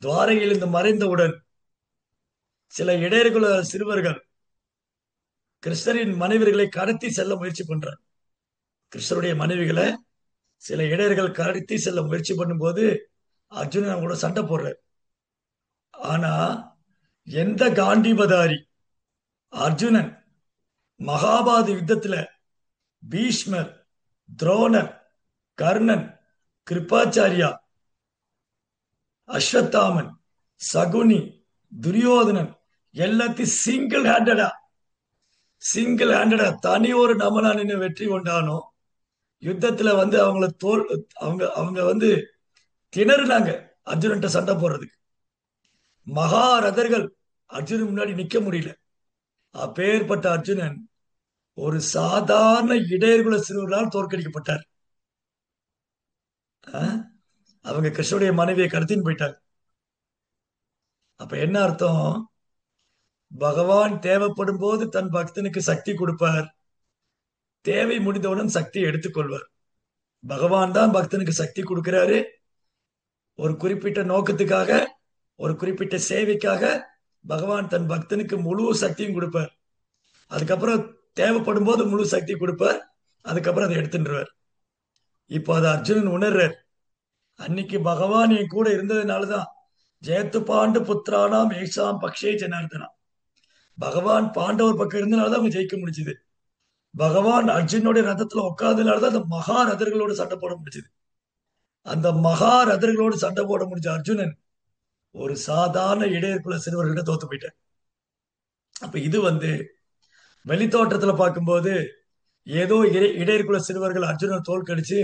[SPEAKER 1] துவாரையில் இருந்து மறைந்தவுடன் சில இடையர்குல சிறுவர்கள் கிருஷ்ணரின் மனைவிகளை கடத்தி செல்ல முயற்சி பண்றார். கிருஷ்ணருடைய மனைவிகளை சில இடையர்கள் கடத்தி செல்ல முயற்சி பண்ணும்போது அர்ஜுனன் கூட சண்டை போடுறார். ஆனா எந்த காண்டிபதாரி அர்ஜுனன் மகாபாரத யுத்தத்துல பீஷ்மர், துரோணர், கர்ணன், கிருபாச்சாரியா, அஸ்வத்தாமன், சகுனி, துரியோதனன் எல்லாத்தையும் சிங்கிள் ஹேண்டடா தனி ஒரு நபனா நின்று வெற்றி கொண்டானோ, யுத்தத்துல அவங்கள அவங்க திணறுனாங்க அர்ஜுனன்ட்ட சண்டை போடுறதுக்கு. மகாரதர்கள் அர்ஜுனன் முன்னாடி நிக்க முடியல. அப்பேற்பட்ட அர்ஜுனன் ஒரு சாதாரண இடையர்குல சிறுவர்களால் தோற்கடிக்கப்பட்டார். அவங்க கிருஷ்ணனுடைய மனைவியை கடத்தின்னு போயிட்டாங்க. அப்ப என்ன அர்த்தம், பகவான் தேவைப்படும் போது தன் பக்தனுக்கு சக்தி கொடுப்பார், தேவை முடிந்தவுடன் சக்தியை எடுத்துக்கொள்வார். பகவான் தான் பக்தனுக்கு சக்தி கொடுக்கிறாரு. ஒரு குறிப்பிட்ட நோக்கத்துக்காக, ஒரு குறிப்பிட்ட சேவைக்காக பகவான் தன் பக்தனுக்கு முழு சக்தியும் கொடுப்பார். அதுக்கப்புறம் தேவைப்படும் போது முழு சக்தி கொடுப்பார், அதுக்கப்புறம் அதை எடுத்துருவார். இப்போ அதை அர்ஜுனன் உணர்றார். அன்னைக்கு பகவான் என் கூட இருந்ததுனாலதான் ஜெயத்து பாண்டு புத்திரானாம் ஏஷாம் பக்ஷே ஜனார்தனா, பகவான் பாண்டவர் பக்கம் இருந்தனாலதான் அவங்க ஜெயிக்க முடிஞ்சது. பகவான் அர்ஜுனுடைய ரதத்துல உட்கார்ந்தனாலதான் அந்த மகா ரதர்களோட சண்டை போட முடிஞ்சது. அந்த மகா ரதர்களோடு சண்டை போட முடிஞ்ச அர்ஜுனன் ஒரு சாதாரண இடையர்குல சிறுவர்கிட்ட தோத்து போயிட்டார். அப்ப இது வெளித்தோற்றத்துல பார்க்கும்போது ஏதோ இடையர்குல சிறுவர்கள் அர்ஜுனன் தோல் கடிச்சு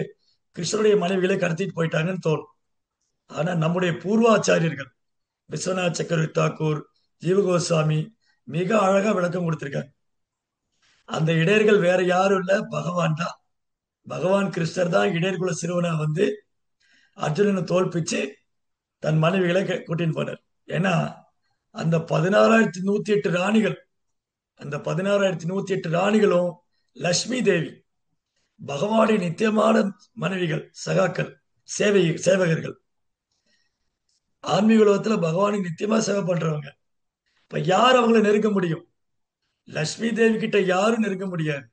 [SPEAKER 1] கிருஷ்ணனுடைய மனைவிகளை கடத்திட்டு போயிட்டாங்கன்னு தோணும். ஆனா நம்முடைய பூர்வாச்சாரியர்கள் விஸ்வநாத் சக்கரவர்த்தி தாக்கூர், ஜீவகோஸ்வாமி மிக அழகா விளக்கம் கொடுத்திருக்காங்க. அந்த இடையர்கள் வேற யாரும் இல்ல, பகவான் தான். பகவான் கிருஷ்ணர் தான் இடையர்குல சிறுவனா அர்ஜுனனை தோல்பிச்சு தன் மனைவிகளை கூட்டின்னு போனார். ஏன்னா அந்த 16,108 ராணிகள், அந்த 16,108 ராணிகளும் லட்சுமி தேவி பகவானுடைய நித்தியமான மனைவிகள், சகாக்கள், சேவகர்கள். ஆன்மீக உலகத்துல பகவானுக்கு நித்தியமா சேவை பண்றவங்க. இப்ப யார் அவங்களை நெருங்க முடியும்? லட்சுமி தேவி கிட்ட யாரும் நெருங்க முடியாது.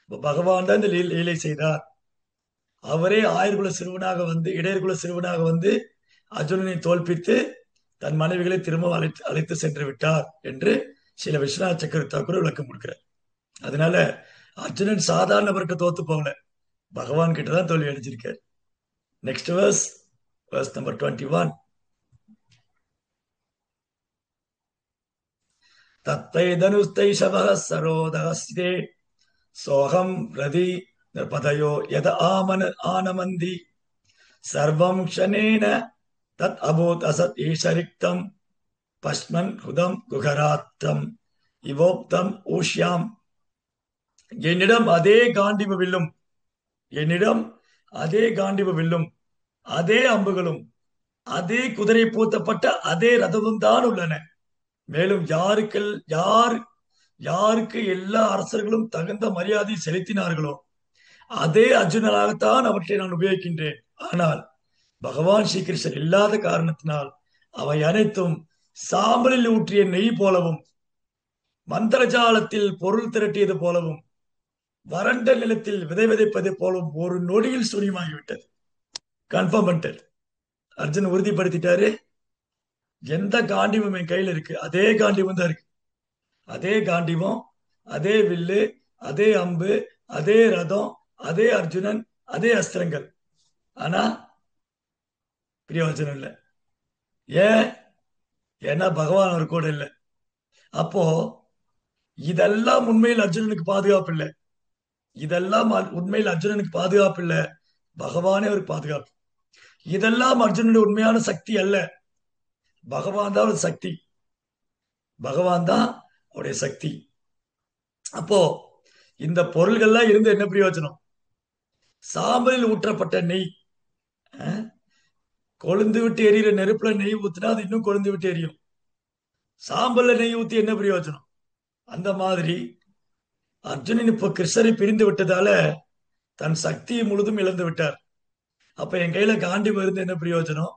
[SPEAKER 1] இப்ப பகவான் தான் இந்த லீலை செய்தார். அவரே ஆயர்குல சிறுவனாக இடையர்குல சிறுவனாக அர்ஜுனனை தோல்பித்து தன் மனைவிகளை திரும்ப அழைத்து சென்று விட்டார் என்று சில விஸ்வநாத் சக்கரவர்த்தி தாக்கூர் விளக்கம் கொடுக்கிறார். அதனால அர்ஜுனன் சாதாரண நபர்கிட்ட தோத்து போகல, பகவான் கிட்ட தான் தோல்வி அடைஞ்சிருக்கார். Next verse number 21. தத்தை தனுஸ்தை சபக சரோதகஸ்தே சோகம் ரதி நிர்பதயோ யத ஆனமந்தி சர்வம் க்ஷணேன தத் அபூத் அசத் ஈஷரிக்தம் பஸ்மன் ஹுதம் குகராத்தம் இவோக்தம் ஊஷ்யாம். என்னிடம் அதே காண்டிப வில்லும், என்னிடம் அதே காண்டிப வில்லும், அதே அம்புகளும், அதே குதிரை பூத்தப்பட்ட அதே ரதமும் தான் உள்ளன. மேலும் யாருக்கு எல்லா அரசர்களும் தகுந்த மரியாதை செலுத்தினார்களோ அதே அர்ஜுனனாகத்தான் அவற்றை நான் உபயோகிக்கின்றேன். ஆனால் பகவான் ஸ்ரீகிருஷ்ணன் இல்லாத காரணத்தினால் அவை அனைத்தும் சாம்பலில் ஊற்றிய நெய் போலவும், மந்திரஜாலத்தில் பொருள் திரட்டியது போலவும், வறண்ட நிலத்தில் விதை விதைப்பதை போலவும் ஒரு நொடியில் சூனியமாகிவிட்டது. கன்ஃபார்ம் பண்ணிட்டார், அர்ஜுன் உறுதிப்படுத்திட்டாரு. எந்த காண்டிபம் என் கையில இருக்கு, அதே காண்டிபம் தான் இருக்கு. அதே காண்டிபம், அதே வில்லு, அதே அம்பு, அதே ரதம், அதே அர்ஜுனன், அதே அஸ்திரங்கள். ஆனா பிரயோஜனம் இல்லை. ஏன்? ஏன்னா பகவான் அவர் கூட இல்லை. அப்போ இதெல்லாம் உண்மையில் அர்ஜுனனுக்கு பாதுகாப்பு இல்லை. இதெல்லாம் உண்மையில் அர்ஜுனனுக்கு பாதுகாப்பு இல்லை, பகவானே அவருக்கு பாதுகாப்பு. இதெல்லாம் அர்ஜுனனுடைய உண்மையான சக்தி அல்ல, பகவான் தான் ஒரு சக்தி, பகவான் தான் அவருடைய சக்தி. அப்போ இந்த பொருள்கள்லாம் இருந்து என்ன பிரயோஜனம்? சாம்பலில் ஊற்றப்பட்ட நெய், கொழுந்து விட்டு எரியிற நெருப்புல நெய் ஊத்தினா அது இன்னும் கொழுந்து விட்டு எரியும். சாம்பல்ல நெய் ஊத்தி என்ன பிரயோஜனம்? அந்த மாதிரி அர்ஜுனன் இப்ப கிருஷ்ணரை பிரிந்து விட்டதால தன் சக்தியை முழுதும் இழந்து விட்டார். அப்ப என் கையில காண்டிபம் இருந்து என்ன பிரயோஜனம்?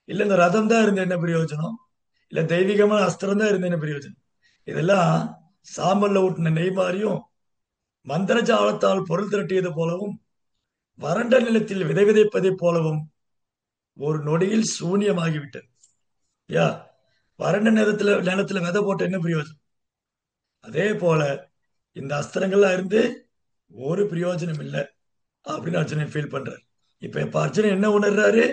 [SPEAKER 1] இல்ல இந்த ரதம் தான் இருந்து என்ன பிரயோஜனம்? இல்ல தெய்வீகமான அஸ்திரம் தான் இருந்து என்ன பிரயோஜனம்? இதெல்லாம் சாம்பல்ல ஊட்டின நெய் மாதிரியும், மந்திரஜாலத்தால் பொருள் திரட்டியது போலவும், வறண்ட நிலத்தில் விதை விதைப்பதை போலவும் ஒரு நொடியில் சூன்யமாகிவிட்டது. யா, வறண்ட நிலத்துல விதை போட்ட என்ன பிரயோஜனம்? அதே போல இந்த அஸ்திரங்கள்லாம் இருந்து ஒரு பிரயோஜனம் இல்லை அப்படின்னு அர்ஜுனன் ஃபீல் பண்றாரு. இப்ப அர்ஜுனன் என்ன உணர்றாரு?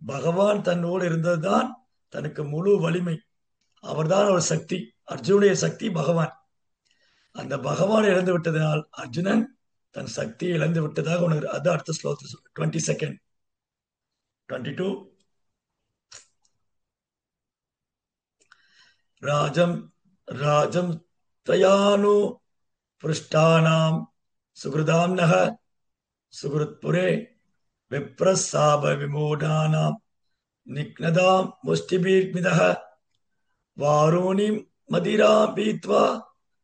[SPEAKER 1] பகவான் தன்னோடு இருந்ததுதான் தனக்கு முழு வலிமை. அவர்தான் ஒரு சக்தி, அர்ஜுனுடைய சக்தி பகவான். அந்த பகவான் இழந்து விட்டதனால் அர்ஜுனன் தன் சக்தியை இழந்து விட்டதாக உணர்வு. அது அடுத்த ஸ்லோகத்தில் சொல்லு. 22 22. ராஜம் ராஜம் தயானு புருஷ்டானாம் சுகிருதாம் நக சுகிருத்புரே விப்ரசாப விமூடானாம் நிக்னதாம் முஷ்டிபீர்மிதः வாரோணி மதிராம் பீத்வா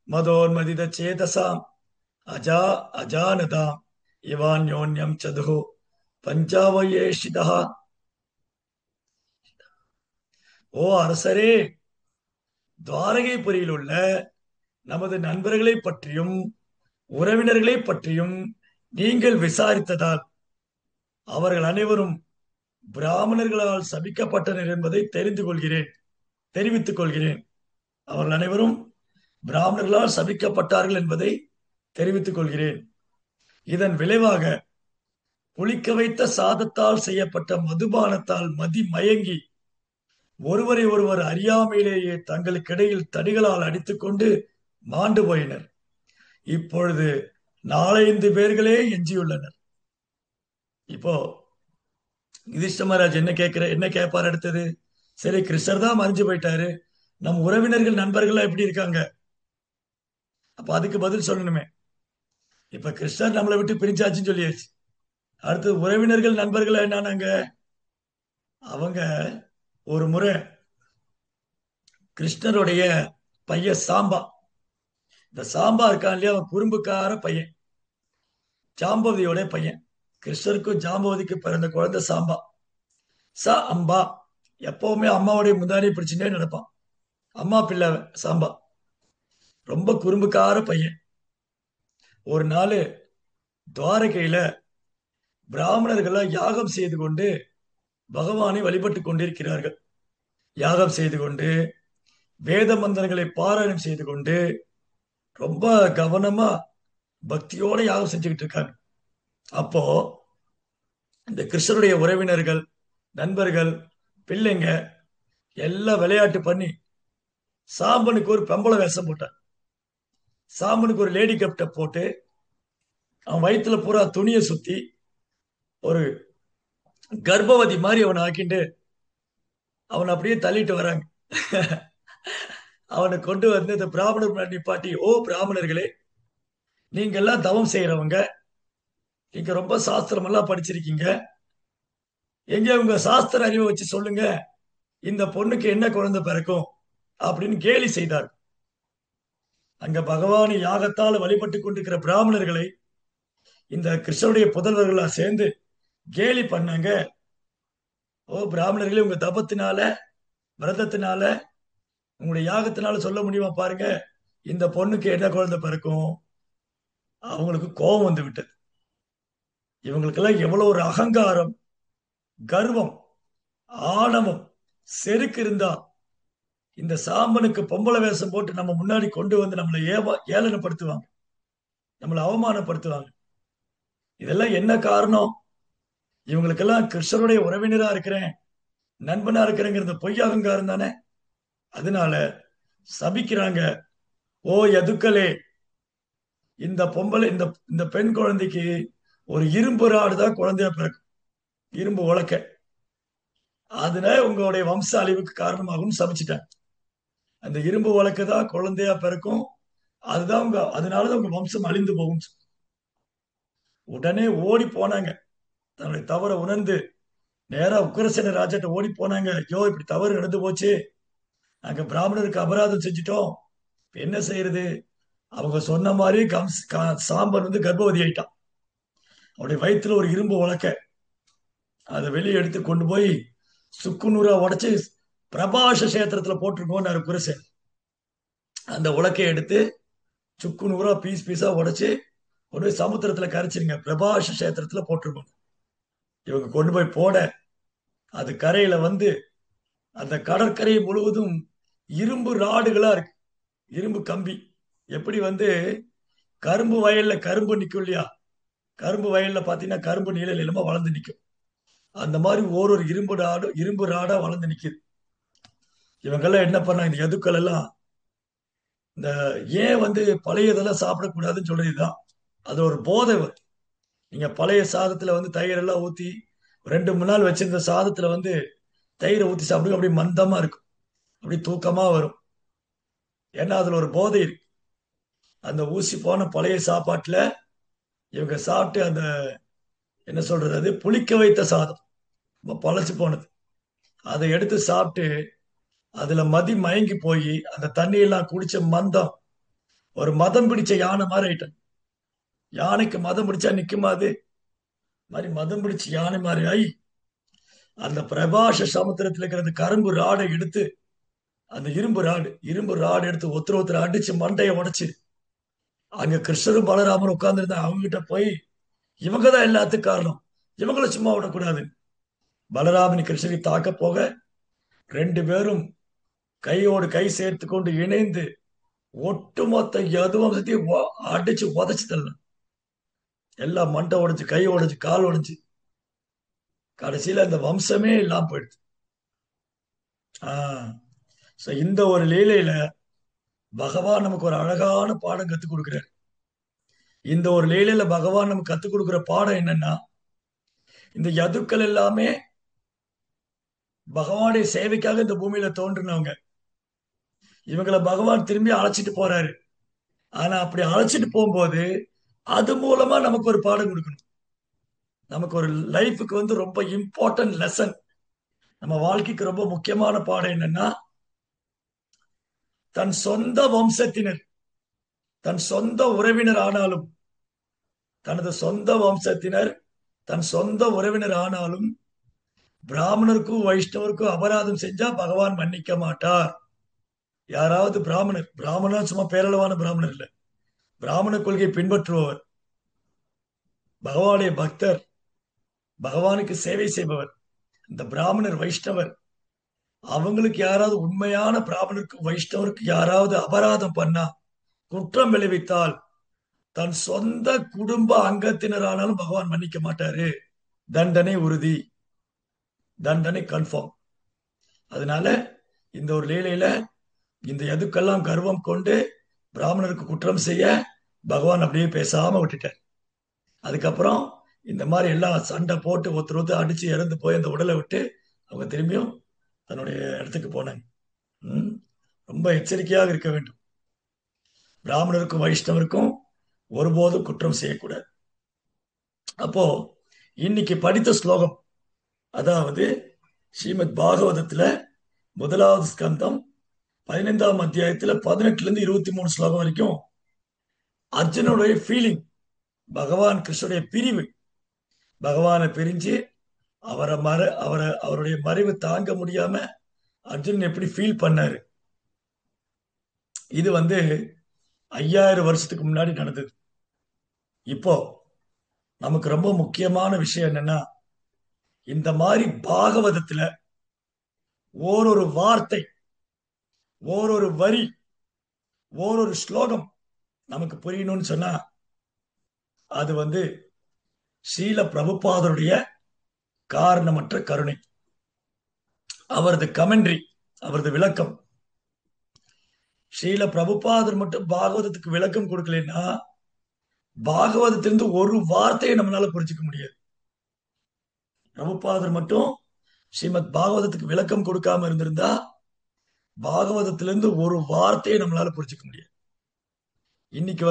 [SPEAKER 1] மதோன்மதித சேதசாம் அஜானதாம் இவான்யோன்யம் சதுஹு பஞ்சாவயேஷிதா. ஓ அரசரே, துவாரகைபுரியில் உள்ள நமது நண்பர்களை பற்றியும் உறவினர்களை பற்றியும் நீங்கள் விசாரித்ததால் அவர்கள் அனைவரும் பிராமணர்களால் சபிக்கப்பட்டனர் என்பதை தெரிவித்துக் கொள்கிறேன். அவர்கள் அனைவரும் பிராமணர்களால் சபிக்கப்பட்டார்கள் என்பதை தெரிவித்துக் கொள்கிறேன். இதன் விளைவாக புளிக்க வைத்த சாதத்தால் செய்யப்பட்ட மதுபானத்தால் மதி மயங்கி ஒருவரை ஒருவர் அறியாமையிலேயே தங்களுக்கிடையில் தடிகளால் அடித்துக்கொண்டு மாண்டு போயினர். இப்பொழுது 4-5 பேர்களே எஞ்சியுள்ளனர். இப்போ யுதிஷ்ட மகாராஜ் என்ன கேட்பார் அடுத்தது? சரி, கிருஷ்ணர் தான் மறைஞ்சு போயிட்டாரு, நம் உறவினர்கள் நண்பர்கள் எப்படி இருக்காங்க? அப்ப அதுக்கு பதில் சொல்லணுமே. இப்ப கிருஷ்ணர் நம்மளை விட்டு பிரிஞ்சாச்சுன்னு சொல்லியாச்சு. அடுத்து உறவினர்கள் நண்பர்கள் என்னன்னாங்க? அவங்க ஒரு முறை கிருஷ்ணருடைய பையன் சாம்பா, இந்த சாம்பா இருக்கான் இல்லையா, அவன் குறும்புக்கார பையன், ஜாம்பவதியோட பையன். கிருஷ்ணருக்கும் ஜாம்பவதிக்கு பிறந்த குழந்தை சாம்பா. அம்பா எப்பவுமே அம்மாவுடைய முந்தானி பிடிச்சுட்டே நடப்பான். அம்மா பிள்ளை சாம்பா ரொம்ப குறும்புக்கார பையன். ஒரு நாள் துவாரகையில பிராமணர்கள் யாகம் செய்து கொண்டு பகவானை வழிபட்டு கொண்டிருக்கிறார்கள். யாகம் செய்து கொண்டு வேத மந்திரங்களை பாராயணம் செய்து கொண்டு ரொம்ப கவனமா பக்தியோட யாகம் செஞ்சுக்கிட்டு இருக்காங்க. அப்போ இந்த கிருஷ்ணருடைய உறவினர்கள் நண்பர்கள் பிள்ளைங்க எல்லாம் விளையாட்டு பண்ணி சாம்பனுக்கு ஒரு பெம்பள வேஷம் போட்டான். சாம்பனுக்கு ஒரு லேடி கப்ட போட்டு அவன் வயிற்றுல பூரா துணியை சுத்தி ஒரு கர்ப்பவதி மாதிரி அவனை ஆக்கிண்டு அவனை அப்படியே தள்ளிட்டு வராங்க. அவனை கொண்டு வந்து இந்த பிராமணர் நிப்பாட்டி, ஓ பிராமணர்களே, நீங்க எல்லாம் தவம் செய்யறவங்க, நீங்க ரொம்ப சாஸ்திரம் எல்லாம் படிச்சிருக்கீங்க, எங்க உங்க சாஸ்திர அறிவை வச்சு சொல்லுங்க, இந்த பொண்ணுக்கு என்ன குழந்தை பிறக்கும் அப்படின்னு கேலி செய்தார். அங்க பகவானை யாகத்தால் வழிபட்டு கொண்டிருக்கிற பிராமணர்களை இந்த கிருஷ்ணனுடைய புதல்வர்களா சேர்ந்து கேலி பண்ணாங்க. ஓ பிராமணர்களே, உங்க தபத்தினால விரதத்தினால உங்களுடைய யாகத்தினால சொல்ல முடியுமா பாருங்க, இந்த பொண்ணுக்கு என்ன குழந்தை பிறக்கும். அவங்களுக்கு கோபம் வந்து விட்டது. இவங்களுக்கெல்லாம் எவ்வளவு ஒரு அகங்காரம், கர்வம், ஆணவம், செருக்கு இருந்தா இந்த சாம்பனுக்கு பொம்பளை வேஷம் போட்டு நம்ம முன்னாடி கொண்டு வந்து நம்மளை ஏளனப்படுத்துவாங்க, நம்மளை அவமானப்படுத்துவாங்க. இதெல்லாம் என்ன காரணம்? இவங்களுக்கெல்லாம் கிருஷ்ணருடைய உறவினரா இருக்கிறேன், நண்பனா இருக்கிறேங்கிற பொய் அகங்காரம் தானே. அதனால சபிக்கிறாங்க. ஓ யதுக்களே, இந்த பொம்பளை இந்த இந்த பெண் குழந்தைக்கு ஒரு இரும்பு ராடு தான் குழந்தையா பிறக்கும், இரும்பு உலக்க. அதனால உங்களுடைய வம்ச அழிவுக்கு காரணமாகும் சபிச்சுட்டாங்க. அந்த இரும்பு உலக்க தான் குழந்தையா பிறக்கும், அதுதான் அதனாலதான் உங்க வம்சம் அழிந்து போகும். உடனே ஓடி போனாங்க. தன்னுடைய தவறை உணர்ந்து நேரா உக்கிரசேன ராஜாட்ட ஓடி போனாங்க. ஐயோ, இப்படி தவறு நடந்து போச்சு, நாங்க பிராமணருக்கு அபராதம் செஞ்சுட்டோம், என்ன செய்யறது? அவங்க சொன்ன மாதிரி சாம்பன் வந்து கர்ப்பவதி ஆயிட்டான். அவருடைய வயிற்றுல ஒரு இரும்பு உலக்க, அதை வெளியே எடுத்து கொண்டு போய் சுக்குநூறா உடைச்சு பிரபாஷ கஷேத்திரத்துல போட்டிருக்கோம் குரசன். அந்த உலக்கையை எடுத்து சுக்குநூறா பீஸ் பீஸா உடைச்சு கொண்டு போய் சமுத்திரத்துல கரைச்சிருங்க, பிரபாஷ கஷேத்திரத்துல போட்டிருக்கோம். இவங்க கொண்டு போய் போட அது கரையில வந்து அந்த கடற்கரை முழுவதும் இரும்பு ராடுகளா இருக்கு, இரும்பு கம்பி. எப்படி வந்து கரும்பு வயல்ல கரும்பு நிக்கும் இல்லையா, கரும்பு வயல்ல பாத்தீங்கன்னா கரும்பு நீள நிலமா வளர்ந்து நிக்கும், அந்த மாதிரி ஒரு இரும்பு ராடா வளர்ந்து நிக்குது. இவங்கெல்லாம் என்ன பண்ணாங்க, இந்த எதுக்கள் எல்லாம் இந்த ஏன் வந்து பழையதெல்லாம் சாப்பிடக்கூடாதுன்னு சொல்றதுதான். அது ஒரு போதை வரும். நீங்க பழைய சாதத்துல வந்து தயிர் எல்லாம் ஊத்தி 2-3 நாள் வச்சிருந்த சாதத்துல வந்து தயிரை ஊத்தி சாப்பிடுங்க, அப்படி மந்தமா இருக்கும், அப்படி தூக்கமா வரும். ஏன்னா அதுல ஒரு போதை இருக்கு. அந்த ஊசி போன பழைய சாப்பாட்டுல இவங்க சாப்பிட்டு அந்த என்ன சொல்றது, அது புளிக்க வைத்த சாதம், பழச்சு போனது, அதை எடுத்து சாப்பிட்டு அதுல மதி மயங்கி போய் அந்த தண்ணியெல்லாம் குடிச்ச மந்தம் ஒரு மதம் பிடிச்ச யானை மாதிரி ஆயிட்டான். யானைக்கு மதம் பிடிச்சா நிக்குமா, அது மாதிரி மதம் பிடிச்ச யானை மாதிரி ஆகி அந்த பிரபாஷ சமுத்திரத்தில் இருக்கிற அந்த கரும்பு ராடை எடுத்து, அந்த இரும்பு ராடு எடுத்து ஒருத்தர் அடிச்சு மண்டையை உடைச்சு அங்க கிருஷ்ணரும் பலராமரும் உட்கார்ந்து இருந்தா அவங்க கிட்ட போய் இவங்கதான் எல்லாத்துக்கும் காரணம், இவங்கள சும்மா விடக்கூடாது. பலராமன் கிருஷ்ணரை தாக்க போக 2 பேரும் கையோடு கை சேர்த்து கொண்டு இணைந்து ஒட்டுமொத்த யதுவம்சத்தையும் அடிச்சு உதச்சு தள்ளணும். எல்லாம் மண்டை உடைஞ்சு, கை உடைஞ்சு, கால் உடைஞ்சு, கடைசியில அந்த வம்சமே இல்லாம போயிடுது. ஆஹ் So இந்த ஒரு லீலையில பகவான் நமக்கு ஒரு அழகான பாடம் கத்துக் கொடுக்கிறார். இந்த ஒரு லீலையில பகவான் நமக்கு கத்துக் கொடுக்கிற பாடம் என்னன்னா, இந்த யதுக்கள் எல்லாமே பகவானுடைய சேவைக்காக இந்த பூமியில தோன்றினவங்க. இவங்களை பகவான் திரும்பி அழைச்சிட்டு போறாரு. ஆனா அப்படி அழைச்சிட்டு போகும்போது அது மூலமா நமக்கு ஒரு பாடம் கொடுக்கணும். நமக்கு ஒரு லைஃபுக்கு ரொம்ப இம்பார்ட்டன்ட் லெசன், நம்ம வாழ்க்கைக்கு ரொம்ப முக்கியமான பாடம் என்னன்னா, தன் சொந்த வம்சத்தினர், தன் சொந்த உறவினர் ஆனாலும், தனது சொந்த வம்சத்தினர் தன் சொந்த உறவினர் ஆனாலும் பிராமணருக்கும் வைஷ்ணவருக்கும் அபராதம் செஞ்சா பகவான் மன்னிக்க மாட்டார். யாராவது பிராமணர், பிராமணர் சும்மா பேரளவான பிராமணர் இல்ல, பிராமண கொள்கையை பின்பற்றுபவர், பகவானுடைய பக்தர், பகவானுக்கு சேவை செய்பவர், இந்த பிராமணர் வைஷ்ணவர், அவங்களுக்கு யாராவது உண்மையான பிராமணருக்கு வைஷ்ணவருக்கு யாராவது அபராதம் பண்ணா, குற்றம் விளைவித்தால், தன் சொந்த குடும்ப அங்கத்தினரானாலும் பகவான் மன்னிக்க மாட்டாரு. தண்டனை உறுதி, தண்டனை கன்ஃபார்ம். அதனால இந்த ஒரு லீலையில இந்த எதுக்கெல்லாம் கர்வம் கொண்டு பிராமணருக்கு குற்றம் செய்ய பகவான் அப்படியே பேசாம விட்டுட்டார். அதுக்கப்புறம் இந்த மாதிரி எல்லாம் சண்டை போட்டு ஒருத்தர் அடிச்சு இறந்து போய் அந்த உடலை விட்டு அவங்க திரும்பியும் தன்னுடைய இடத்துக்கு போனாங்க. ம். ரொம்ப எச்சரிக்கையாக இருக்க வேண்டும். பிராமணருக்கும் வைஷ்ணவருக்கும் ஒருபோதும் குற்றம் செய்யக்கூடாது. அப்போ இன்னைக்கு படித்த ஸ்லோகம், அதாவது ஸ்ரீமத் பாகவதத்துல முதலாவது ஸ்கந்தம் 15ஆம் அத்தியாயத்துல 18ல இருந்து 23 ஸ்லோகம் வரைக்கும் அர்ஜுனுடைய ஃபீலிங், பகவான் கிருஷ்ணனுடைய பிரிவு, பகவானை பிரிஞ்சு அவருடைய மறைவு தாங்க முடியாம அர்ஜுனன் எப்படி ஃபீல் பண்ணாரு. இது 5000 வருஷத்துக்கு முன்னாடி நடந்தது. இப்போ நமக்கு ரொம்ப முக்கியமான விஷயம் என்னன்னா, இந்த மாதிரி பாகவதத்துல ஓரொரு வார்த்தை, ஓரொரு வரி, ஓரொரு ஸ்லோகம் நமக்கு புரியணும்னு சொன்னா அது ஸ்ரீல பிரபுபாதருடைய காரணமற்ற கருணை, அவரது கமெண்ட்ரி, அவரது விளக்கம். ஸ்ரீல பிரபுபாதர் மட்டும் பாகவதத்துக்கு விளக்கம் கொடுக்கலன்னா பாகவதத்திலிருந்து ஒரு வார்த்தையை நம்மளால புரிஞ்சுக்க முடியாது. பிரபுபாதர் மட்டும் ஸ்ரீமத் பாகவதத்துக்கு விளக்கம் கொடுக்காம இருந்திருந்தா பாகவதத்திலிருந்து ஒரு வார்த்தையை நம்மளால புரிஞ்சுக்க முடியாது. இன்னைக்கு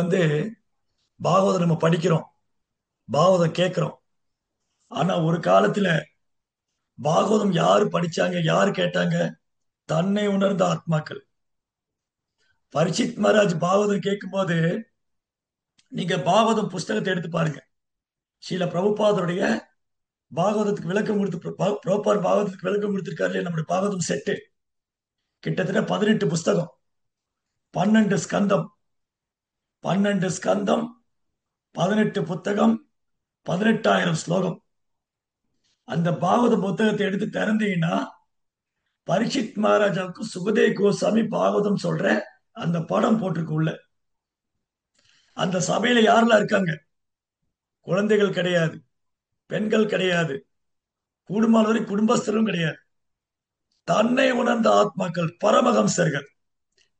[SPEAKER 1] பாகவதம் நம்ம படிக்கிறோம், பாகவதம் கேட்கிறோம். ஆனா ஒரு காலத்துல பாகவதம் யாரு படிச்சாங்க, யாரு கேட்டாங்க? தன்னை உணர்ந்த ஆத்மாக்கள். பரிசித் மகாராஜ் பாகவதம் கேட்கும் போது நீங்க பாகவதம் புஸ்தகத்தை எடுத்து பாருங்க. ஸ்ரீல பிரபுபாதருடைய பாகவதத்துக்கு விளக்கம் பிரபுபார் பாகவதத்துக்கு விளக்கம் கொடுத்திருக்காரு. நம்முடைய பாகவதம் செட்டு கிட்டத்தட்ட 18 புஸ்தகம், 12 ஸ்கந்தம், 12 ஸ்கந்தம், 18 புத்தகம், 18,000 ஸ்லோகம். அந்த பாகவத புத்தகத்தை எடுத்து திறந்தீங்கன்னா பரீட்சித் மகாராஜாவுக்கு சுகதேவ் கோசாமி பாகவதம் சொல்ற அந்த படம் போட்டிருக்கு உள்ள. அந்த சபையில யாரெல்லாம் இருக்காங்க? குழந்தைகள் கிடையாது, பெண்கள் கிடையாது, கூடுமானவரை குடும்பஸ்தரும் கிடையாது. தன்னை உணர்ந்த ஆத்மாக்கள், பரமஹம்சர்கள்,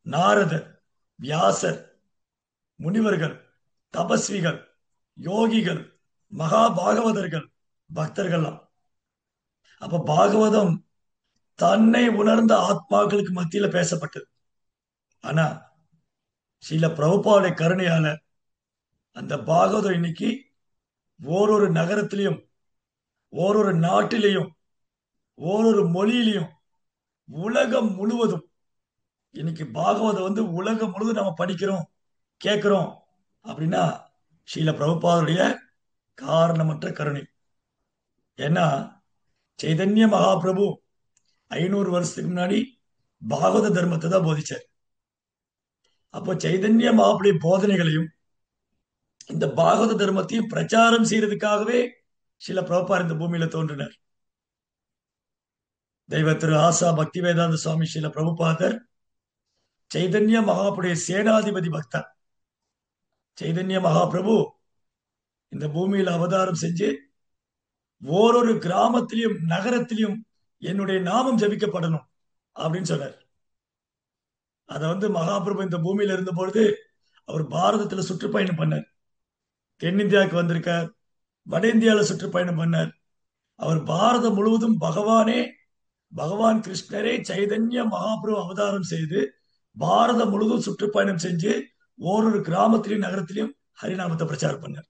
[SPEAKER 1] நாரதர், வியாசர், முனிவர்கள், தபஸ்விகள், யோகிகள், மகா பாகவதர்கள், பக்தர்கள்லாம். அப்ப பாகவதம் தன்னை உணர்ந்த ஆத்மாக்களுக்கு மத்தியில பேசப்பட்டது. ஆனா சில பிரபுபாவுடைய கருணையால அந்த பாகவதம் இன்னைக்கு ஓரொரு நகரத்திலையும், ஓரொரு நாட்டிலையும், ஓரொரு மொழியிலையும், உலகம் முழுவதும் இன்னைக்கு பாகவதம் உலகம் முழுவதும் நம்ம படிக்கிறோம், கேட்கிறோம். அப்படின்னா ஸ்ரீல பிரபுபாதருடைய காரணமற்ற கருணை. ஏன்னா சைதன்ய மகாபிரபு 500 வருஷத்துக்கு முன்னாடி பாகவத தர்மத்தை தான் போதிச்சார். அப்போ சைதன்ய மகாபுடைய போதனைகளையும் இந்த பாகவத தர்மத்தையும் பிரச்சாரம் செய்யறதுக்காகவே சில பிரபுபார் இந்த பூமியில தோன்றினார். தெய்வ திரு ஆசா பக்தி வேதாந்த சுவாமி ஸ்ரீல பிரபுபாதர் சைதன்ய மகாபுடைய சேனாதிபதி பக்தர். சைதன்ய மகாபிரபு இந்த பூமியில் அவதாரம் செஞ்சு ஓரொரு கிராமத்திலையும் நகரத்திலையும் என்னுடைய நாமம் ஜபிக்கப்படணும் அப்படின்னு சொன்னார். அதை மகாபிரபு இந்த பூமியில இருந்த பொழுது அவர் பாரதத்துல சுற்றுப்பயணம் பண்ணார். தென்னிந்தியாவுக்கு வந்திருக்கார், வட இந்தியாவில சுற்றுப்பயணம் பண்ணார். அவர் பாரதம் முழுவதும் பகவான் கிருஷ்ணரே சைதன்ய மகாபிரபு அவதாரம் செய்து பாரதம் முழுவதும் சுற்றுப்பயணம் செஞ்சு ஓரொரு கிராமத்திலையும் நகரத்திலையும் ஹரிநாமத்தை பிரச்சாரம் பண்ணார்.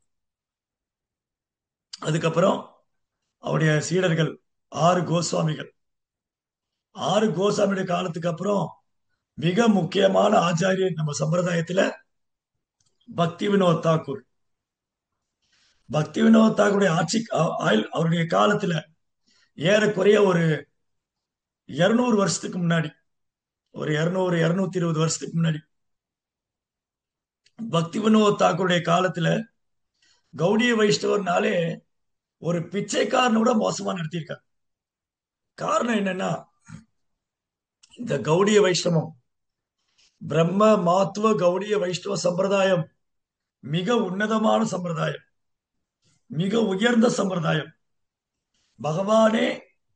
[SPEAKER 1] அதுக்கப்புறம் அவருடைய சீடர்கள் 6 கோஸ்வாமிகள். 6 கோஸ்வாமியுடைய காலத்துக்கு அப்புறம் மிக முக்கியமான ஆச்சாரியர் நம்ம சம்பிரதாயத்துல பக்தி வினோத் தாக்கூர். பக்தி வினோத் தாக்கூருடைய ஆட்சி அவருடைய காலத்துல ஏறக்குறைய ஒரு 200 வருஷத்துக்கு முன்னாடி, ஒரு 220 வருஷத்துக்கு முன்னாடி பக்தி வினோத் தாக்கூருடைய காலத்துல கௌடிய வைஷ்ணவர்னாலே ஒரு பிச்சைக்காரனை விட மோசமா நடத்தியிருக்காங்க. காரணம் என்னன்னா, இந்த கௌடிய வைஷ்ணவம், பிரம்ம மாத்துவ கௌடிய வைஷ்ணவ சம்பிரதாயம் மிக உன்னதமான சம்பிரதாயம், மிக உயர்ந்த சம்பிரதாயம். பகவானே